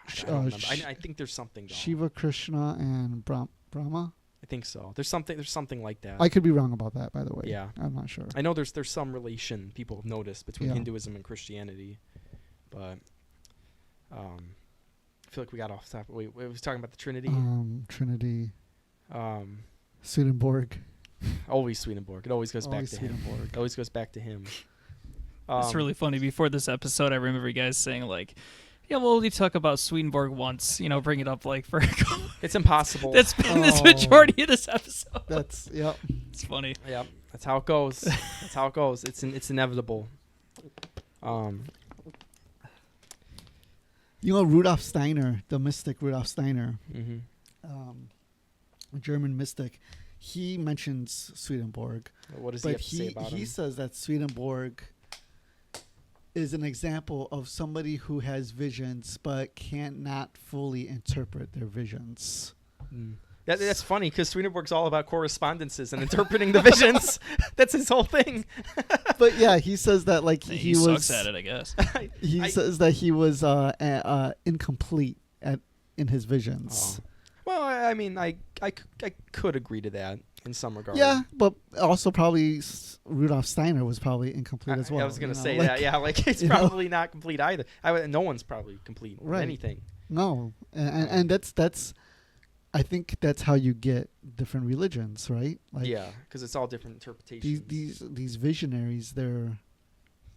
I don't remember. I think there's something. Though. Shiva, Krishna, and Brahma. I think so. There's something like that. I could be wrong about that, by the way. Yeah. I'm not sure. I know there's some relation people have noticed between Yeah. Hinduism and Christianity, but I feel like we got off topic. Wait, we was talking about the Trinity. Trinity. Um, Swedenborg. always Swedenborg. It always goes back Always to him. Swedenborg. It always goes back to him. It's really funny. Before this episode, I remember you guys saying like, "Yeah, we'll only talk about Swedenborg once." You know, bring it up like for. It's impossible. That's been this Oh. majority of this episode. That's yep. It's funny. Yep, that's how it goes. That's how it goes. It's inevitable. You know Rudolf Steiner, the mystic Rudolf Steiner, Mm-hmm. a German mystic. He mentions Swedenborg, What does he but have to say about he him? says that Swedenborg is an example of somebody who has visions but cannot fully interpret their visions. Mm. That's funny because Swedenborg's all about correspondences and interpreting the visions. That's his whole thing. But yeah, he says that like He he sucks was. at it, I guess. He says that he was incomplete in his visions. Oh. Well, I mean, I could agree to that in some regard. Yeah, but also probably Rudolf Steiner was probably incomplete as well. I was gonna say like, that. Yeah, like it's you know? probably not complete either. No one's probably complete with Right. anything. No, and that's I think that's how you get different religions, right? Like Yeah, because it's all different interpretations. these visionaries, they're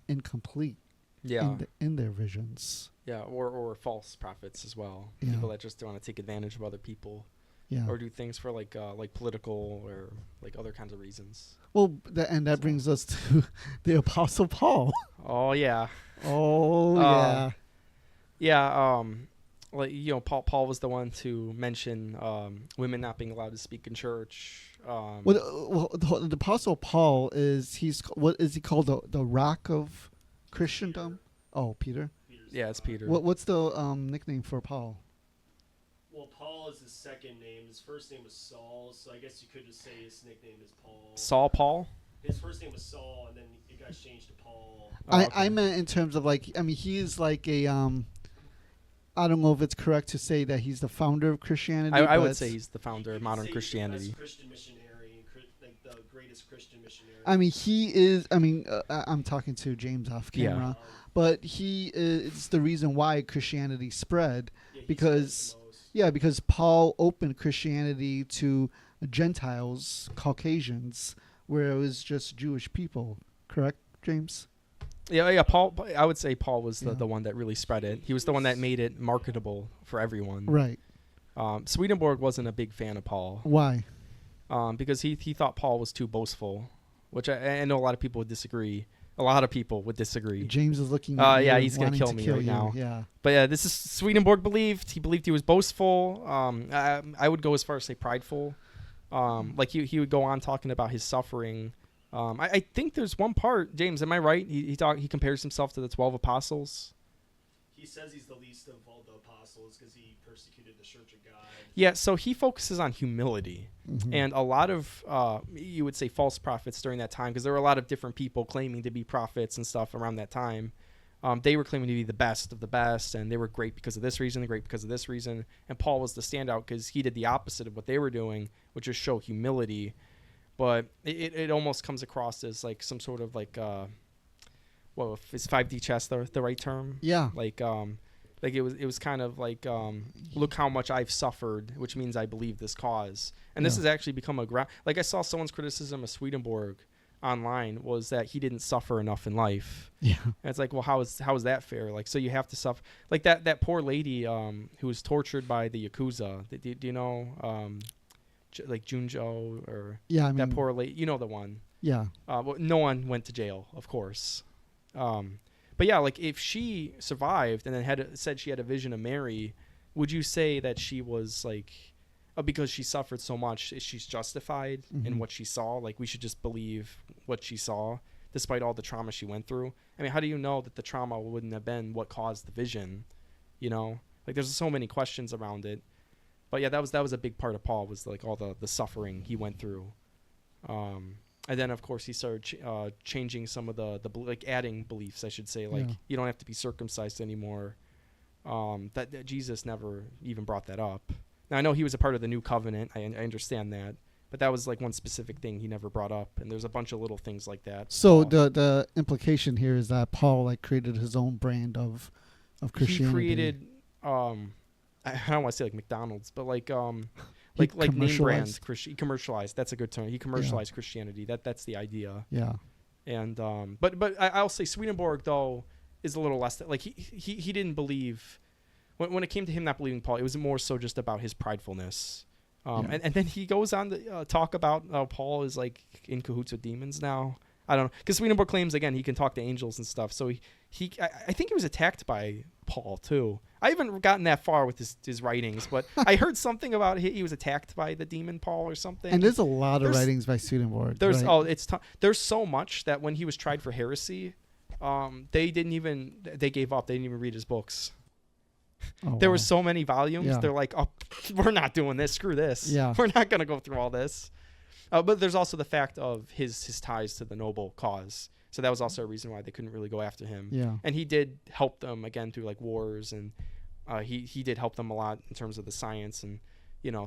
incomplete yeah, in their visions. yeah, or false prophets as well. Yeah. People that just want to take advantage of other people Yeah. or do things for like political or like other kinds of reasons. Well, that brings us to the Apostle Paul. Oh yeah, Oh yeah. yeah. Like Paul was the one to mention women not being allowed to speak in church. Well, the Apostle Paul what is he called? The Rock of Christendom? Oh, Peter. Yeah, it's Peter. What's the nickname for Paul? Well, Paul is his second name. His first name was Saul, so I guess you could just say his nickname is Paul. Saul Paul. His first name was Saul, and then it got changed to Paul. Oh, okay. I meant in terms of he is like a I don't know if it's correct to say that he's the founder of Christianity. I would but say he's the founder of modern Christianity. Christian missionary, like the greatest Christian missionary. I mean, he is. I mean, I'm talking to James off Yeah. camera, but he is the reason why Christianity spread. Yeah, he because- said the most. Yeah, because Paul opened Christianity to Gentiles, Caucasians, where it was just Jewish people. Correct, James? Yeah. Paul. I would say Paul was Yeah. the one that really spread it. He was the one that made it marketable for everyone. Right. Swedenborg wasn't a big fan of Paul Why? because he thought Paul was too boastful, which I know a lot of people would disagree. A lot of people would disagree. James is looking at Yeah, you, he's gonna wanting kill to me kill right you. now. Yeah. But yeah, this is Swedenborg believed. He believed he was boastful. I would go as far as say prideful. Like he would go on talking about his suffering. I think there's one part, James, am I right? He compares himself to the 12 apostles. He says he's the least of all the apostles because he persecuted the Church of God. Yeah, so he focuses on humility. Mhm. And a lot of, you would say, false prophets during that time, because there were a lot of different people claiming to be prophets and stuff around that time. They were claiming to be the best of the best, and they were great because of this reason, great because of this reason. And Paul was the standout because he did the opposite of what they were doing, which is show humility. but it almost comes across as like some sort of like well, is 5D chess the right term? Yeah. Like it was kind of like look how much I've suffered, which means I believe this cause. And this Yeah. has actually become a like I saw someone's criticism of Swedenborg online was that he didn't suffer enough in life. Yeah. And it's like, well, how is that fair? Like, so you have to suffer. Like that poor lady who was tortured by the Yakuza. Do you know like Junjo or Yeah. I mean, that poor lady? You know the one. Yeah. Well, no one went to jail, of course. But yeah, like if she survived and then said she had a vision of Mary, would you say that she was like, because she suffered so much, she's justified in what she saw? Like we should just believe what she saw, despite all the trauma she went through. I mean, how do you know that the trauma wouldn't have been what caused the vision? You know, like there's so many questions around it. But yeah, that was a big part of Paul, was like all the suffering he went through. And then, of course, he started changing some of the like adding beliefs, I should say. Like, you don't have to be circumcised anymore. That Jesus never even brought that up. Now, I know he was a part of the new covenant. I understand that. But that was like one specific thing he never brought up. And there's a bunch of little things like that. So the implication here is that Paul like created his own brand of Christianity. He created, I don't want to say like McDonald's, but like name brand he commercialized. That's a good term. He commercialized Christianity. That's the idea. Yeah. And but I'll say Swedenborg though is a little less like he didn't believe when it came to him not believing Paul. It was more so just about his pridefulness. And then he goes on to talk about Paul is like in cahoots with demons now. I don't know, because Swedenborg claims again he can talk to angels and stuff. So I think he was attacked by Paul too. I haven't gotten that far with his writings, but I heard something about he was attacked by the demon Paul or something. And there's a lot of writings by Swedenborg. There's right? There's so much that when he was tried for heresy, they gave up. They didn't even read his books. Oh, There wow. were so many volumes. Yeah. They're like, oh, we're not doing this. Screw this. Yeah. We're not gonna go through all this. But there's also the fact of his ties to the noble cause. So that was also a reason why they couldn't really go after him. Yeah. And he did help them again through like wars, and he did help them a lot in terms of the science, and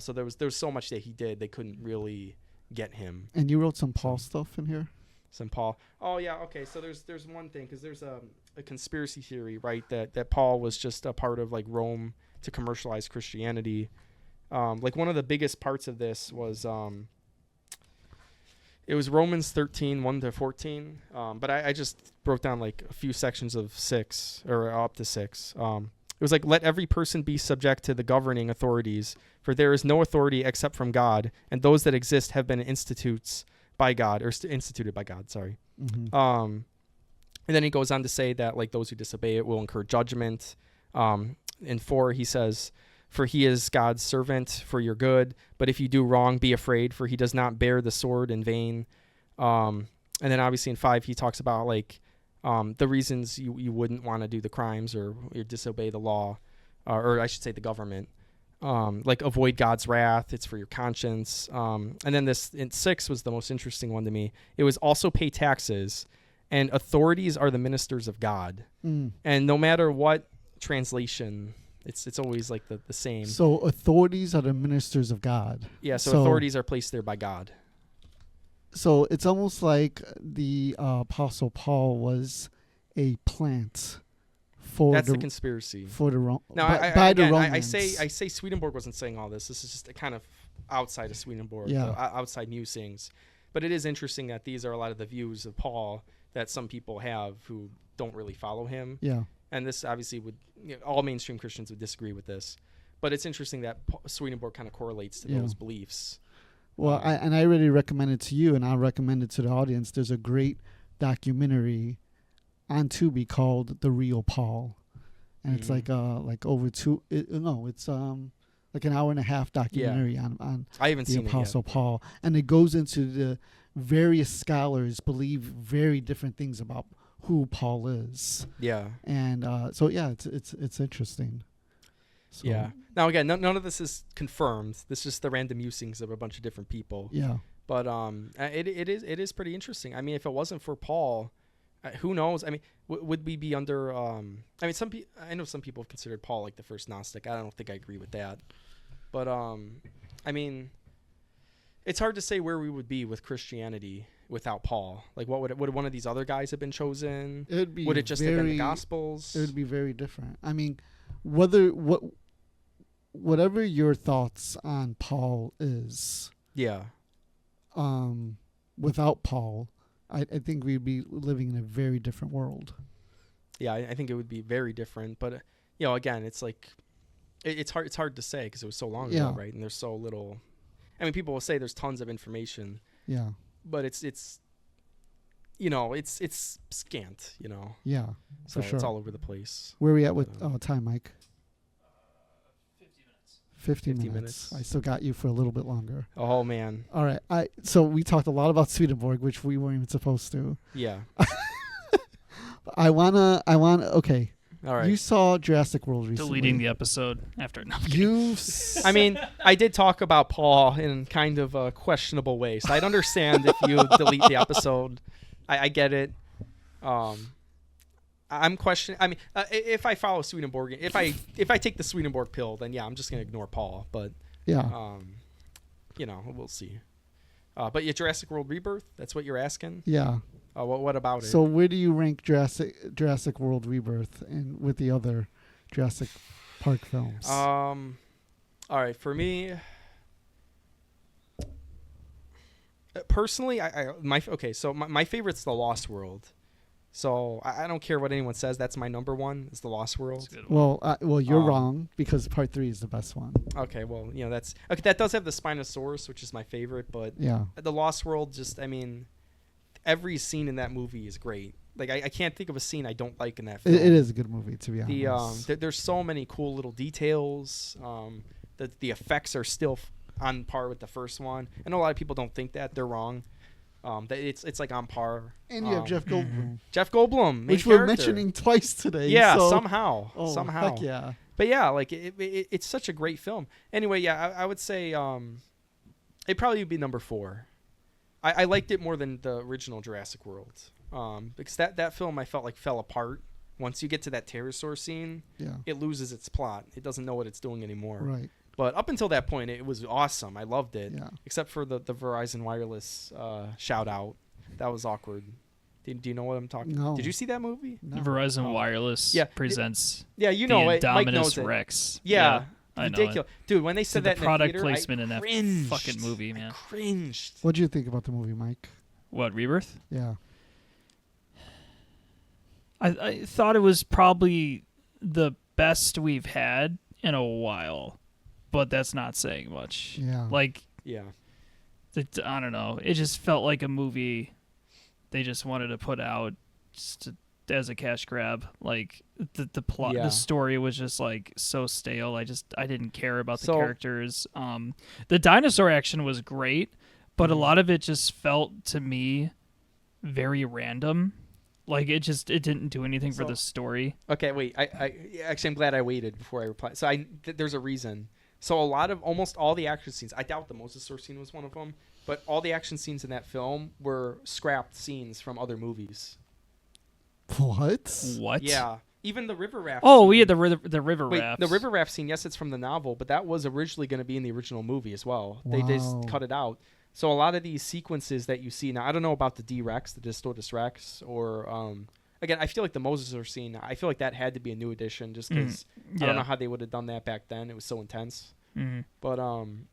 so there was so much that he did they couldn't really get him. And you wrote some Paul stuff in here? Some Paul. Oh yeah, okay. So there's one thing, because there's a conspiracy theory, right, that Paul was just a part of like Rome to commercialize Christianity. Like one of the biggest parts of this was it was Romans 13, 1-14. But I just wrote down like a few sections of 6 or up to 6. It was like, let every person be subject to the governing authorities, for there is no authority except from God, and those that exist have been instituted by God. Sorry. Mm-hmm. And then he goes on to say that like those who disobey it will incur judgment. In 4, he says, for he is God's servant for your good, but if you do wrong, be afraid, for he does not bear the sword in vain. And then obviously in 5, he talks about like the reasons you wouldn't want to do the crimes or disobey the law, or I should say the government. Like avoid God's wrath. It's for your conscience. And then this in 6 was the most interesting one to me. It was also pay taxes, and authorities are the ministers of God. Mm. And no matter what translation, it's always like the same. So authorities are the ministers of God. Yeah. So authorities are placed there by God. So it's almost like the Apostle Paul was a plant for That's the conspiracy. for the Now, by the Romans. I say Swedenborg wasn't saying all this. This is just a kind of outside of Swedenborg, Yeah. outside musings. But it is interesting that these are a lot of the views of Paul that some people have who don't really follow him. Yeah. And this obviously would, all mainstream Christians would disagree with this. But it's interesting that Swedenborg kind of correlates to those beliefs. Well, I really recommend it to you, and I'll recommend it to the audience. There's a great documentary on Tubi called "The Real Paul," and it's like over it's like an hour and a half documentary on I haven't the seen Apostle it yet. Paul, and it goes into the various scholars believe very different things about who Paul is. Yeah. And so yeah, it's interesting. So, Yeah. Now again, none of this is confirmed. This is just the random musings of a bunch of different people. Yeah. But it is pretty interesting. I mean, if it wasn't for Paul, who knows? I mean, would we be under? I mean, I know some people have considered Paul like the first Gnostic. I don't think I agree with that. But I mean, it's hard to say where we would be with Christianity whatout Paul. Like, would one of these other guys have been chosen? It would be. Would it just have been the Gospels? It would be very different. I mean, whatever your thoughts on Paul is, Yeah. Without Paul, I think we'd be living in a very different world. Yeah, I think it would be very different. But again, it's like it's hard to say because it was so long ago, right? And there's so little. I mean, people will say there's tons of information. Yeah. But it's scant, Yeah, so for sure. it's all over the place. Where are we at with time, Mike? 50 minutes. 50 minutes. minutes. I still got you for a little bit longer. Oh man. All right. So we talked a lot about Swedenborg, which we weren't even supposed to. Yeah. I wanna. Okay. All right. You saw Jurassic World recently. Deleting the episode after. No, I'm kidding. You. I mean, I did talk about Paul in kind of a questionable way, so I'd understand if you delete the episode. I get it. I'm questioning. I mean, if I follow Swedenborg, if I take the Swedenborg pill, then yeah, I'm just gonna ignore Paul. But yeah. We'll see. But yeah, Jurassic World Rebirth. That's what you're asking. Yeah. What about it? So where do you rank Jurassic World Rebirth and with the other Jurassic Park films? All right, for me, personally, my favorite's The Lost World. So I don't care what anyone says. That's my number one. Is The Lost World. That's a good one. Well, you're wrong because Part 3 is the best one. Okay, well, that's okay. That does have the Spinosaurus, which is my favorite, but yeah, The Lost World. Every scene in that movie is great. Like I can't think of a scene I don't like in that film. it is a good movie, to be honest. There's so many cool little details. The effects are still on par with the first one. I know a lot of people don't think that. They're wrong. It's like on par. And you have Jeff Goldblum. Jeff Goldblum, which we're mentioning twice today. Yeah, so. somehow. Heck yeah. But yeah, like it's such a great film. Anyway, yeah, I would say it'd probably be number 4. I liked it more than the original Jurassic World. Because that film I felt like fell apart. Once you get to that pterosaur scene, it loses its plot. It doesn't know what it's doing anymore. Right. But up until that point, it was awesome. I loved it. Yeah. Except for the Verizon Wireless shout out. That was awkward. Do you know what I'm talking about? No. Did you see that movie? No. Verizon Wireless presents Yeah, you know the it. Mike Indominus knows it. Rex. Yeah. I know Ridiculous. Dude, when they said the that in product the theater, placement I in that cringed. fucking movie, man. I cringed. What do you think about the movie, Mike? What, Rebirth? Yeah. I thought it was probably the best we've had in a while, but that's not saying much. Yeah. Like, Yeah. I don't know. It just felt like a movie they just wanted to put out just as a cash grab. Like the plot, Yeah. the story was just like so stale. I didn't care about the So- characters. The dinosaur action was great, but a lot of it just felt to me very random. Like it didn't do anything for So- the story. Okay, wait. Actually, I'm glad I waited before I reply. So there's a reason. So almost all the action scenes, I doubt the mosasaur scene was one of them, but all the action scenes in that film were scrapped scenes from other movies. What? What? Yeah, even the river raft. Oh, scene. yeah, the river Wait, rafts. the river raft scene. Yes, it's from the novel, but that was originally going to be in the original movie as well. They just Wow. cut it out. So a lot of these sequences that you see now, I don't know about the D-Rex, the Distortus Rex, or again, I feel like the mosasaur scene. I feel like that had to be a new addition, just because I don't know how they would have done that back then. It was so intense. Mhm. But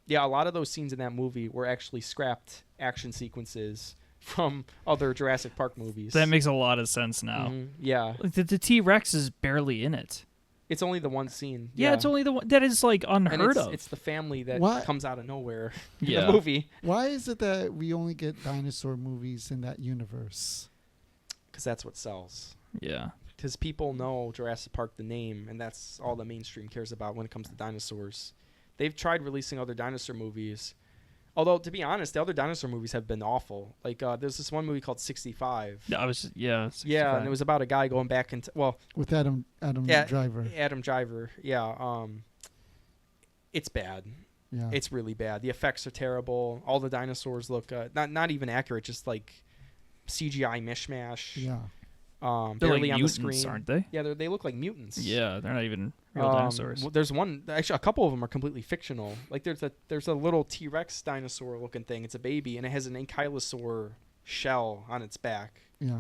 yeah, a lot of those scenes in that movie were actually scrapped action sequences from other Jurassic Park movies. That makes a lot of sense now. Yeah, Like, the T-Rex is barely in it. it's only the one scene. Yeah, it's only the one that is like and unheard of. it's the family that What? comes out of nowhere in Yeah. the movie. Why is it that we only get dinosaur movies in that universe? Because that's what sells. Yeah. Because people know Jurassic Park, the name, and that's all the mainstream cares about when it comes to dinosaurs. They've tried releasing other dinosaur movies. Although, to be honest, the other dinosaur movies have been awful. Like, there's this one movie called 65. I was Yeah, 65. and it was about a guy going back into... Well, With Adam Yeah. Driver. Adam Driver. Yeah. It's bad. Yeah. It's really bad. The effects are terrible. All the dinosaurs look... not even accurate, just like CGI mishmash. Yeah. They're barely like on mutants, the screen. aren't they? Yeah, they look like mutants. Yeah, they're not even real dinosaurs. There's one, actually, a couple of them are completely fictional. Like there's a little T-Rex dinosaur looking thing. It's a baby, and it has an ankylosaur shell on its back. Yeah.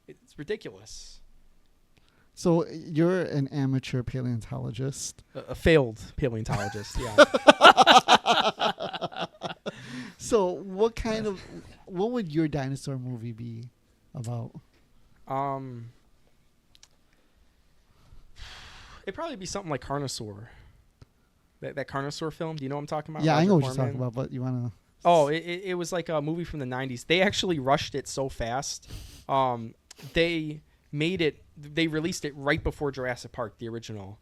It's ridiculous. So you're an amateur paleontologist. A failed paleontologist. Yeah. So what would your dinosaur movie be about? It'd probably be something like Carnosaur. That Carnosaur film. Do you know what I'm talking about? Yeah, I know what Roger you're talking Corman? about, but you want to... Oh, it was like a movie from the 90s. They actually rushed it so fast. They released it right before Jurassic Park, the original.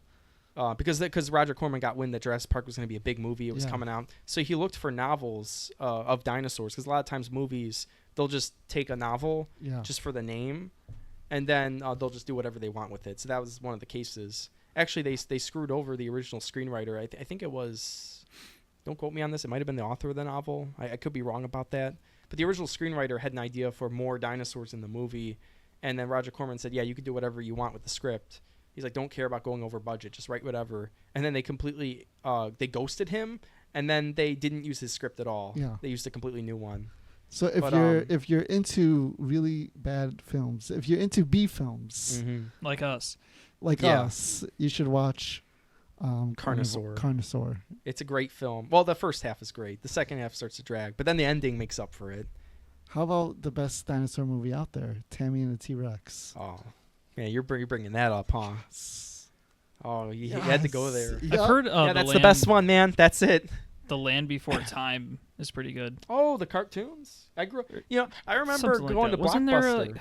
Because Roger Corman got wind that Jurassic Park was going to be a big movie. It was coming out. So he looked for novels of dinosaurs. Because a lot of times movies, they'll just take a novel just for the name. And then they'll just do whatever they want with it. So that was one of the cases. Actually, they screwed over the original screenwriter. I think it was... Don't quote me on this. It might have been the author of the novel. I could be wrong about that. But the original screenwriter had an idea for more dinosaurs in the movie. And then Roger Corman said, yeah, you can do whatever you want with the script. He's like, don't care about going over budget. Just write whatever. And then they completely, they ghosted him. And then they didn't use his script at all. Yeah. They used a completely new one. So if you're into really bad films, if you're into B films, Like us. us, you should watch Carnosaur. Carnosaur. It's a great film. Well, the first half is great. The second half starts to drag. But then the ending makes up for it. How about the best dinosaur movie out there, Tammy and the T-Rex? Oh, yeah, you're bringing that up, huh? Oh, you had to go there. Yeah. I've heard That's the best one, man. That's it. The Land Before Time is pretty good. Oh, the cartoons. I remember Something like going that. to Wasn't there Blockbuster.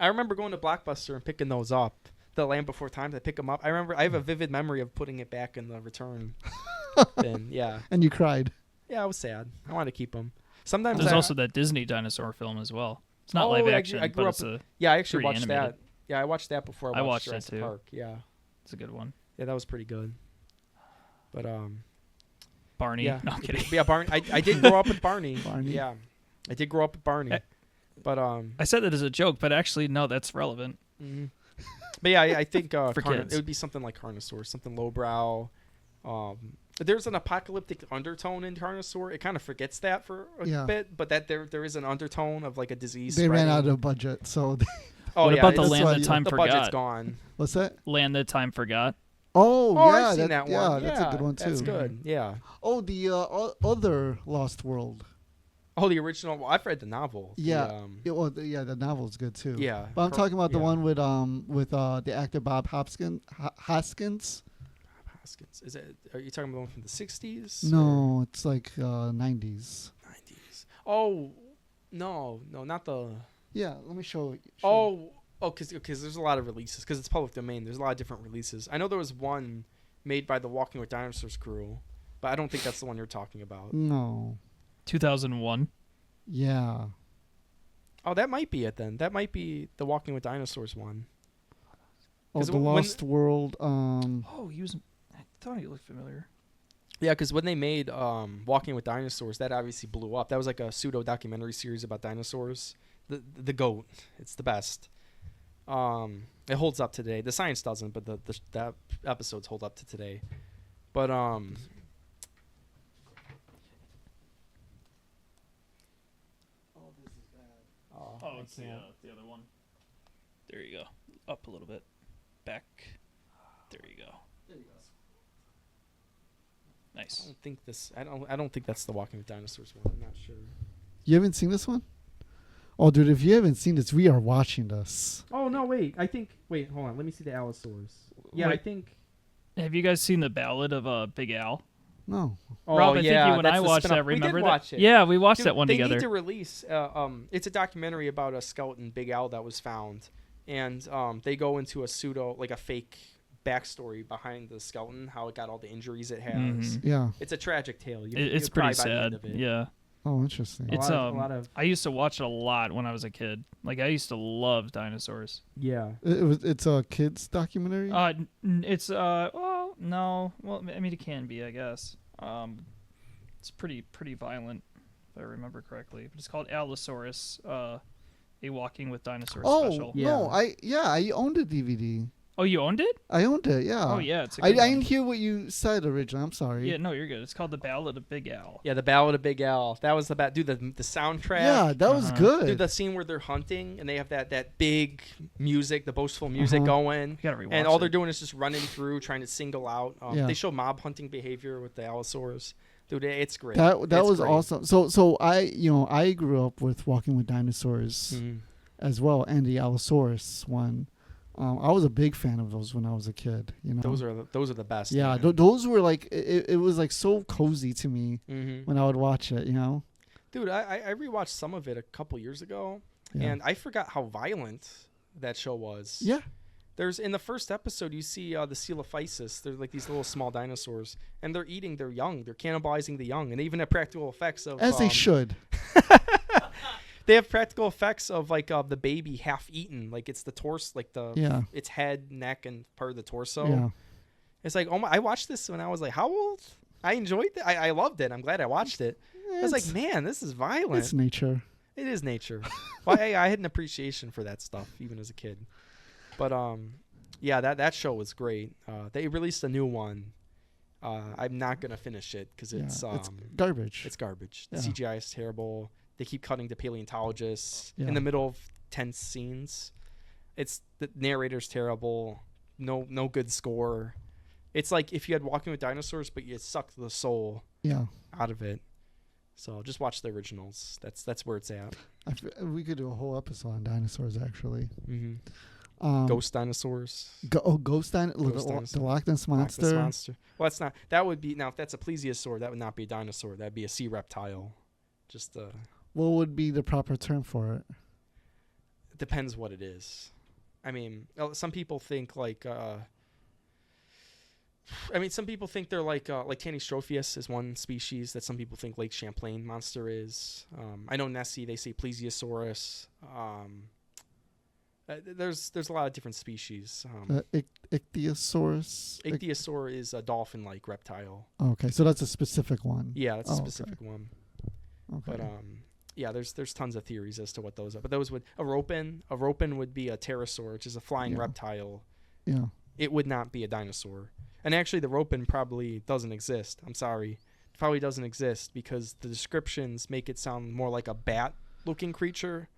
I remember going to Blockbuster and picking those up. The Land Before Time, I pick them up. I have a vivid memory of putting it back in the return. Bin. Yeah. And you cried. Yeah, I was sad. I wanted to keep them. Sometimes There's also that Disney dinosaur film as well. It's not live action, I grew but up it's a yeah, I actually 3D watched animated. that. Yeah, I watched that before I watched it Jurassic too. Park. Yeah. It's a good one. Yeah, that was pretty good. But Barney. yeah. No, I'm kidding. Yeah, Barney. I did grow up with Barney. Barney. Yeah. I did grow up with Barney. But I said that as a joke, but actually, no, that's relevant. mhm. But yeah, I think For it kids. would be something like Carnosaur, something lowbrow. There's an apocalyptic undertone in Carnosaur. It kind of forgets that for a bit, but that there is an undertone of like a disease. They ran spreading. out of budget, so... Oh, What yeah, about the it's- Land why That Time the Forgot? budget's gone. What's that? Land That Time Forgot. Oh, Oh, yeah. I've seen that one. Yeah, that's a good one, too. That's good. Yeah. Oh, the other Lost World. Oh, the original. Well, I've read the novel. Yeah. The novel's good, too. Yeah. But I'm talking about the yeah. one with the actor Bob Hoskins. Haskins. Is it? Are you talking about the one from the 60s? No, it's like 90s. 90s. Oh, no, not the. Yeah, let me show you. Oh, because there's a lot of releases. Because it's public domain. There's a lot of different releases. I know there was one made by the Walking with Dinosaurs crew, but I don't think that's the one you're talking about. No. 2001. Yeah. Oh, that might be it then. That might be the Walking with Dinosaurs one. Oh, 'Cause the Lost World. Oh, I thought he looked familiar. Yeah, because when they made Walking with Dinosaurs, that obviously blew up. That was like a pseudo documentary series about dinosaurs. The goat, it's the best. It holds up today. The science doesn't, but the episodes hold up to today. But Oh, it's the other one. There you go. Up a little bit. Back. There you go. Nice. I don't think that's the Walking with Dinosaurs one. I'm not sure. You haven't seen this one? Oh, dude, if you haven't seen this, we are watching this. Oh no, wait. Wait, hold on. Let me see the Allosaurs. Yeah, Wait. I think. Have you guys seen the Ballad of Big Al? No. Oh, Rob, I think yeah, you and that's I the watched spin-off. that. Remember we did that? watch it. Yeah, we watched Dude, that one they together. need to release. It's a documentary about a skeleton Big Al that was found, and they go into a pseudo, like a fake backstory behind the skeleton, how it got all the injuries it has. Mhm. Yeah. It's a tragic tale. It's you'll cry pretty by the end sad. of it. Yeah. Oh, interesting. A It's lot of I used to watch it a lot when I was a kid. Like I used to love dinosaurs. yeah. It's a kids documentary. It's well, no. Well, I mean it can be, I guess. It's pretty violent if I remember correctly. But it's called Allosaurus. a Walking with Dinosaurs Oh special. no, Yeah. I owned a DVD. Oh, you owned it? I owned it. Yeah. Oh yeah, it's a I good one. didn't hear what you said originally. I'm sorry. Yeah, no, you're good. It's called The Ballad of Big Al. Yeah, the Ballad of Big Al. That was dude. The soundtrack. Yeah, that was Uh-huh. good. Dude, the scene where they're hunting and they have that big music, the boastful music Uh-huh. going, You gotta rewatch and all they're it. doing is just running through, trying to single out. Yeah. They show mob hunting behavior with the Allosaurus. Dude, it's great. that It's was great. awesome. So I grew up with Walking with Dinosaurs Mhm. as well, and the Allosaurus one. I was a big fan of those when I was a kid. You know, Those are the best. yeah, man. those were like it was like so cozy to me Mhm. when I would watch it. You know, Dude, I rewatched some of it a couple years ago, yeah. and I forgot how violent that show was. Yeah. There's in the first episode you see the Coelophysis. They're like these little small dinosaurs, and they're eating their young. They're cannibalizing the young, and they even have practical effects of As they should. They have practical effects of like the baby half eaten, like it's the torso, like Yeah. its head, neck, and part of the torso. Yeah. It's like, oh my! I watched this when I was like, how old? I enjoyed it. I loved it. I'm glad I watched it. I was like, man, this is violent. It's nature. It is nature. Well, I had an appreciation for that stuff even as a kid. But yeah, that show was great. They released a new one. I'm not gonna finish it because it's Garbage. it's garbage. The Yeah. CGI is terrible. They keep cutting to paleontologists Yeah. in the middle of tense scenes. The narrator's terrible. No good score. It's like if you had Walking with Dinosaurs, but you sucked the soul Yeah. out of it. So just watch the originals. That's where it's at. We could do a whole episode on dinosaurs actually. Mm-hmm. Ghost dinosaurs. Ghost dinosaurs. The Loch Ness Loch monster. Ness monster. Well, that's not. That would be now. If that's a plesiosaur, that would not be a dinosaur. That'd be a sea reptile. Just What would be the proper term for it? depends what it is. I mean, some people think like. I mean, some people think they're like Tanystropheus is one species that some people think Lake Champlain monster is. I know Nessie. They say Plesiosaurus. There's a lot of different species. Ichthyosaurus. Ichthyosaur is a dolphin-like reptile. Okay, so that's a specific one. Yeah, that's a okay. specific one. Okay. But yeah, there's tons of theories as to what those are. But those would a ropin would be a pterosaur, which is a flying Yeah. reptile. Yeah. It would not be a dinosaur. And actually, the ropin probably doesn't exist. I'm sorry, it probably doesn't exist because the descriptions make it sound more like a bat-looking creature,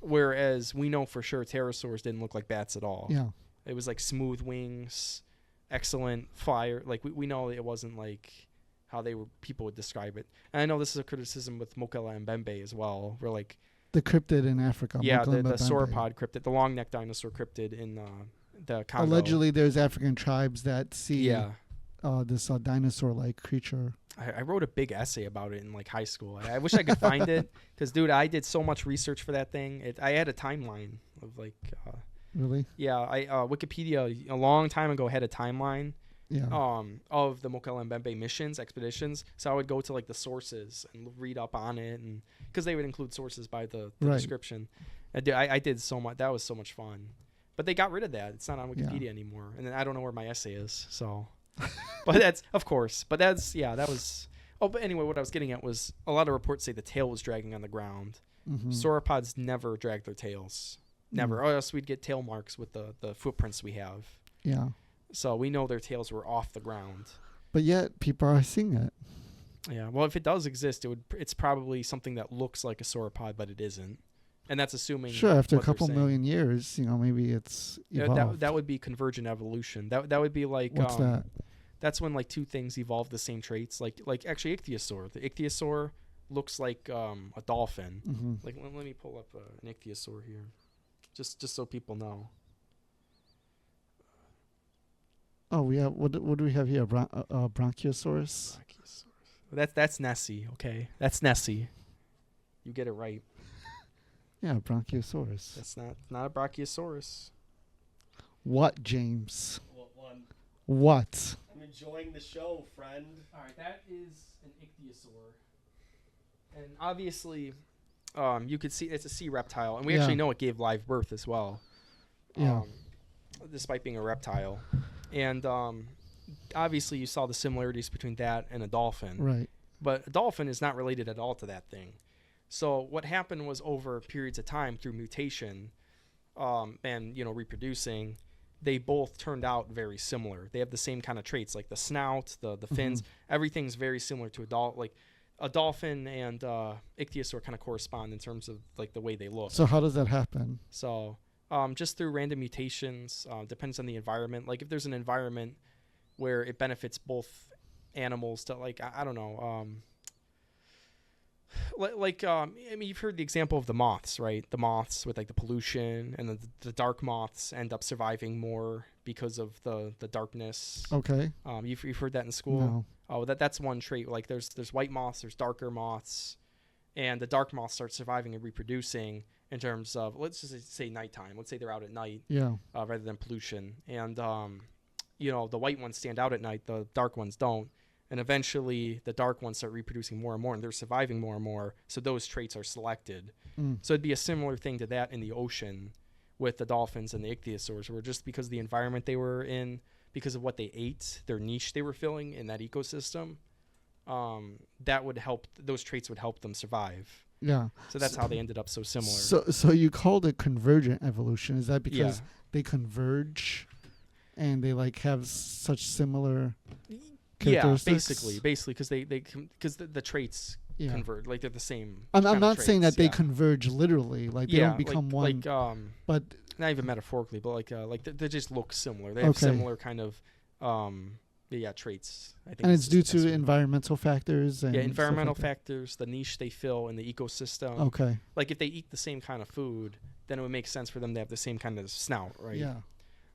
whereas we know for sure pterosaurs didn't look like bats at all. Yeah. It was like smooth wings, excellent fire. Like we know it wasn't like how people would describe it. And I know this is a criticism with Mokele and Mbembe as well. We're like, The cryptid in Africa. yeah, the Mokele-Mbembe. sauropod cryptid, the long neck dinosaur cryptid in the Congo. Allegedly, there's African tribes that see Yeah. this dinosaur-like creature. I wrote a big essay about it in like high school. I wish I could find it because, dude, I did so much research for that thing. I had a timeline of like, Really? yeah, Wikipedia a long time ago had a timeline Yeah. of the Mokele and Mbembe missions, expeditions. So I would go to like the sources and read up on it, and because they would include sources by the Right. description. I did so much. That was so much fun. But they got rid of that. It's not on Wikipedia anymore. And then I don't know where my essay is. So, but that's of course. But that was. Oh, but anyway, what I was getting at was a lot of reports say the tail was dragging on the ground. Mhm. Sauropods never drag their tails. Never. Mm. Or else we'd get tail marks with the footprints we have. Yeah. So we know their tails were off the ground. But yet, people are seeing it. Yeah. Well, if it does exist, it's probably something that looks like a sauropod, but it isn't. And that's assuming. Sure, after a what they're couple saying. million years, maybe it's evolved. That would be convergent evolution. That would be like What's that? That's when like two things evolve the same traits. Like actually ichthyosaur. The ichthyosaur looks like a dolphin. Mm-hmm. Like let me pull up an ichthyosaur here, just so people know. Oh, we have what do we have here? Bronchiosaurus. That's Nessie. Okay, that's Nessie. You get it right. Yeah, Bronchiosaurus. That's not a Brachiosaurus. What, James? One. What? I'm enjoying the show, friend. All right, that is an ichthyosaur, and obviously, you could see it's a sea reptile, and we Yeah. actually know it gave live birth as well. Yeah. Despite being a reptile, and obviously you saw the similarities between that and a dolphin. Right. But a dolphin is not related at all to that thing. So what happened was over periods of time through mutation, and reproducing, they both turned out very similar. They have the same kind of traits, like the snout, the fins. Everything's very similar to a dolphin and ichthyosaur kind of correspond in terms of like the way they look. So how does that happen? So just through random mutations, depends on the environment. Like if there's an environment where it benefits both animals to like, I don't know, you've heard the example of the moths, right? The moths with like the pollution, and the dark moths end up surviving more because of the darkness. Okay. You've heard that in school? No. Oh, that's one trait. Like there's white moths, there's darker moths, and the dark moths start surviving and reproducing in terms of, let's just say nighttime. Let's say they're out at night, rather than pollution. And the white ones stand out at night, the dark ones don't. And eventually the dark ones start reproducing more and more, and they're surviving more and more. So those traits are selected. So it'd be a similar thing to that in the ocean with the dolphins and the ichthyosaurs, where just because of the environment they were in, because of what they ate, their niche they were filling in that ecosystem, that would help. Those traits would help them survive. Yeah. So that's how they ended up so similar. So you called it convergent evolution. Is that because they converge and they like have such similar characteristics? Yeah, basically, because the traits converge, like they're the same. I'm not traits, saying that they converge literally, like they don't become one. But not even metaphorically, but they just look similar. They have similar kind of traits. I think. And it's due to environmental factors. And environmental factors, the niche they fill in the ecosystem. Okay. Like if they eat the same kind of food, then it would make sense for them to have the same kind of snout, right? Yeah.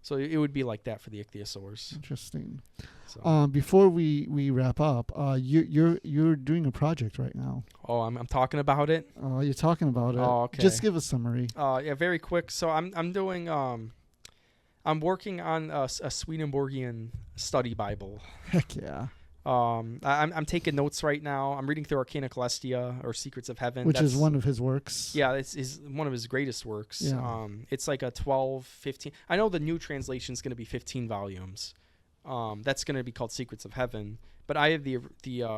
So it would be like that for the ichthyosaurs. Interesting. So. Before we wrap up, you're doing a project right now. Oh, I'm talking about it. Oh, you're talking about it. Oh, okay. Just give a summary. Very quick. So I'm doing I'm working on a Swedenborgian study Bible. Heck yeah. I'm taking notes right now. I'm reading through Arcana Celestia, or Secrets of Heaven. Which is one of his works. Yeah, it's one of his greatest works. Yeah. It's like a 12, 15. I know the new translation is going to be 15 volumes. That's going to be called Secrets of Heaven. But I have the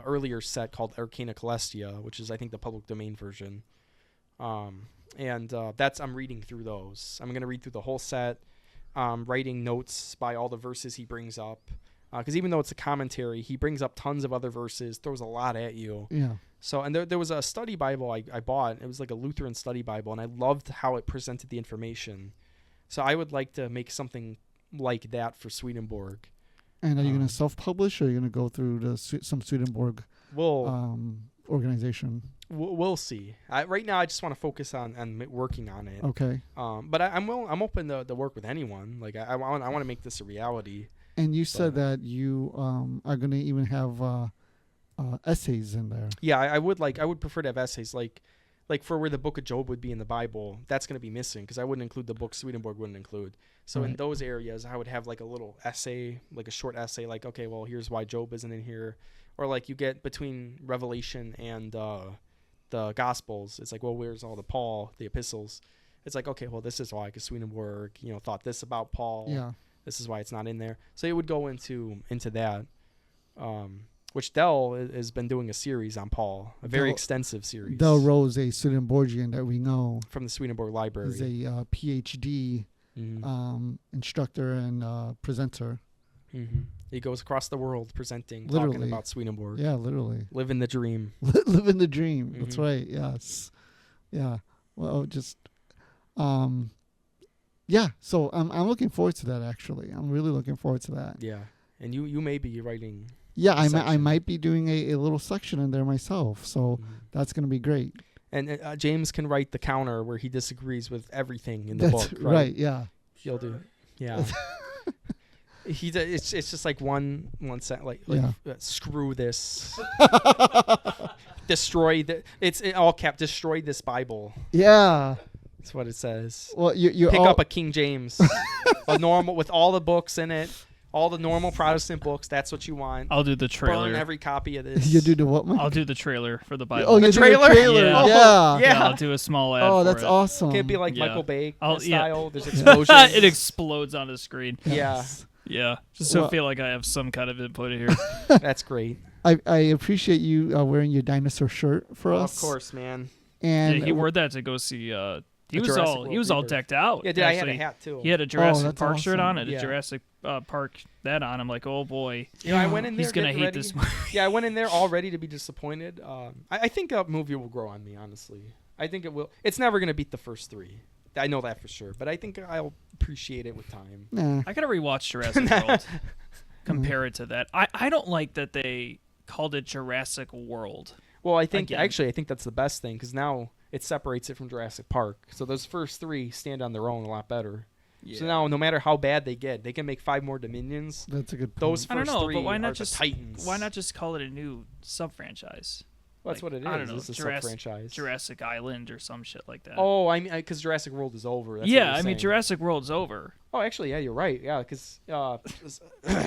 earlier set called Arcana Celestia, which is, I think, the public domain version. I'm reading through those. I'm going to read through the whole set, writing notes by all the verses he brings up. Because even though it's a commentary, he brings up tons of other verses, throws a lot at you. Yeah. So, and there was a study Bible I bought. It was like a Lutheran study Bible, and I loved how it presented the information. So I would like to make something like that for Swedenborg. And are you going to self-publish, or are you going to go through some Swedenborg organization? We'll see. Right now, I just want to focus on working on it. Okay. But I'm open to work with anyone. Like I want to make this a reality. And you said that you are going to even have essays in there. Yeah, I would prefer to have essays like for where the Book of Job would be in the Bible. That's going to be missing because I wouldn't include the book Swedenborg wouldn't include. So in those areas, I would have like a little essay, like a short essay, like, okay, well, here's why Job isn't in here. Or like you get between Revelation and the Gospels. It's like, well, where's all the epistles? It's like, okay, well, this is why, because Swedenborg, thought this about Paul. Yeah. This is why it's not in there. So it would go into that, which Dell has been doing a series on Paul, a very extensive series. Dell Rose, a Swedenborgian that we know. From the Swedenborg Library. He's a PhD instructor and presenter. Mm-hmm. He goes across the world presenting, literally. Talking about Swedenborg. Yeah, literally. Living the dream. Living the dream. Mm-hmm. That's right. Yes. Yeah. Well, just... yeah, so I'm looking forward to that, actually. I'm really looking forward to that. Yeah, and you may be writing. Yeah, I might be doing a little section in there myself, so that's going to be great. And James can write the counter where he disagrees with everything in the book. Right, yeah. He'll do. Yeah. It's just like one set, like screw this. Destroy it's in all cap. Destroy this Bible. Yeah. That's what it says. Well, you pick up a King James, a normal with all the books in it, all the normal Protestant books. That's what you want. I'll do the trailer. Burn every copy of this. You do the what, Mike? I'll do the trailer for the Bible. Oh, the you trailer? Do the trailer. Yeah. Yeah. Yeah. I'll do a small ad. Oh, for that's it. awesome. Can't be like Yeah. Michael Bay I'll- style. There's explosions. It explodes on the screen. Yeah, Yeah, just so Well- I feel like I have some kind of input here. that's great. I appreciate you wearing your dinosaur shirt for us. Of course, man. And Yeah, he wore that to go see. He A was Jurassic all World he was all Theater. decked out. Yeah, dude, I had a actually. hat too. He had a Jurassic that's Park shirt awesome. on and Yeah. a Jurassic Park that on. I'm like, oh boy, You know, I went in there. he's gonna getting hate ready. this movie. Yeah, I went in there all ready to be disappointed. I think a movie will grow on me. Honestly, I think it will. It's never gonna beat the first three. I know that for sure. But I think I'll appreciate it with time. Nah. I gotta rewatch Jurassic World. Compare it to that. I don't like that they called it Jurassic World. Well, I think Again. actually I think that's the best thing because now it separates it from Jurassic Park. So those first three stand on their own a lot better. So now, no matter how bad they get, they can make 5 more Dominions. That's a good point. Those I don't first know, three but why are not the just Titans. Why not just call it a new sub-franchise? Well, that's like, what it is. I don't know, It's a Jurassic- sub-franchise. Jurassic Island or some shit like that. Oh, I mean, because Jurassic World is over. That's what yeah, you're I mean saying. Jurassic World's over. Oh, actually, yeah, you're right. Yeah, because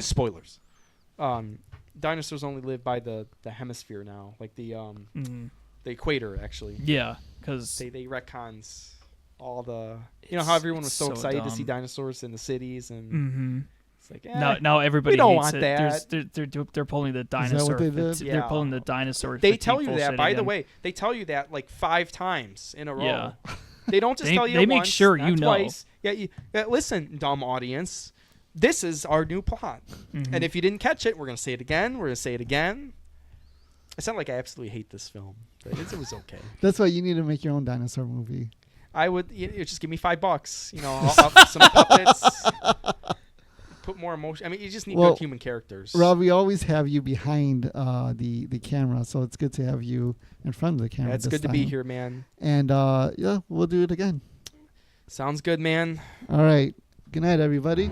spoilers. Dinosaurs only live by the hemisphere now, like the equator. Actually, Yeah, because they retcons all the. You know how everyone was it's so so excited to see dumb. dinosaurs in the cities, and it's like, now everybody don't hates want it. that. They're pulling the that dinosaur. what they did? They're Yeah. pulling the dinosaur. They fatigue tell you that, bullshit by the again. way. They tell you that like 5 times in a row. Yeah. They don't just They- tell you they make once, sure not you know. twice. Yeah, listen, dumb audience. This is our new plot. Mhm. And if you didn't catch it, we're going to say it again. We're going to say it again. I sound like I absolutely hate this film. But it was okay. That's why you need to make your own dinosaur movie. I would just give me $5. You know, I'll some puppets. Put more emotion. I mean, you just need Well, good human characters. Rob, we always have you behind the camera, so it's good to have you in front of the camera. Yeah, it's this good to be time. here, man. And yeah, we'll do it again. Sounds good, man. All right. Good night, everybody.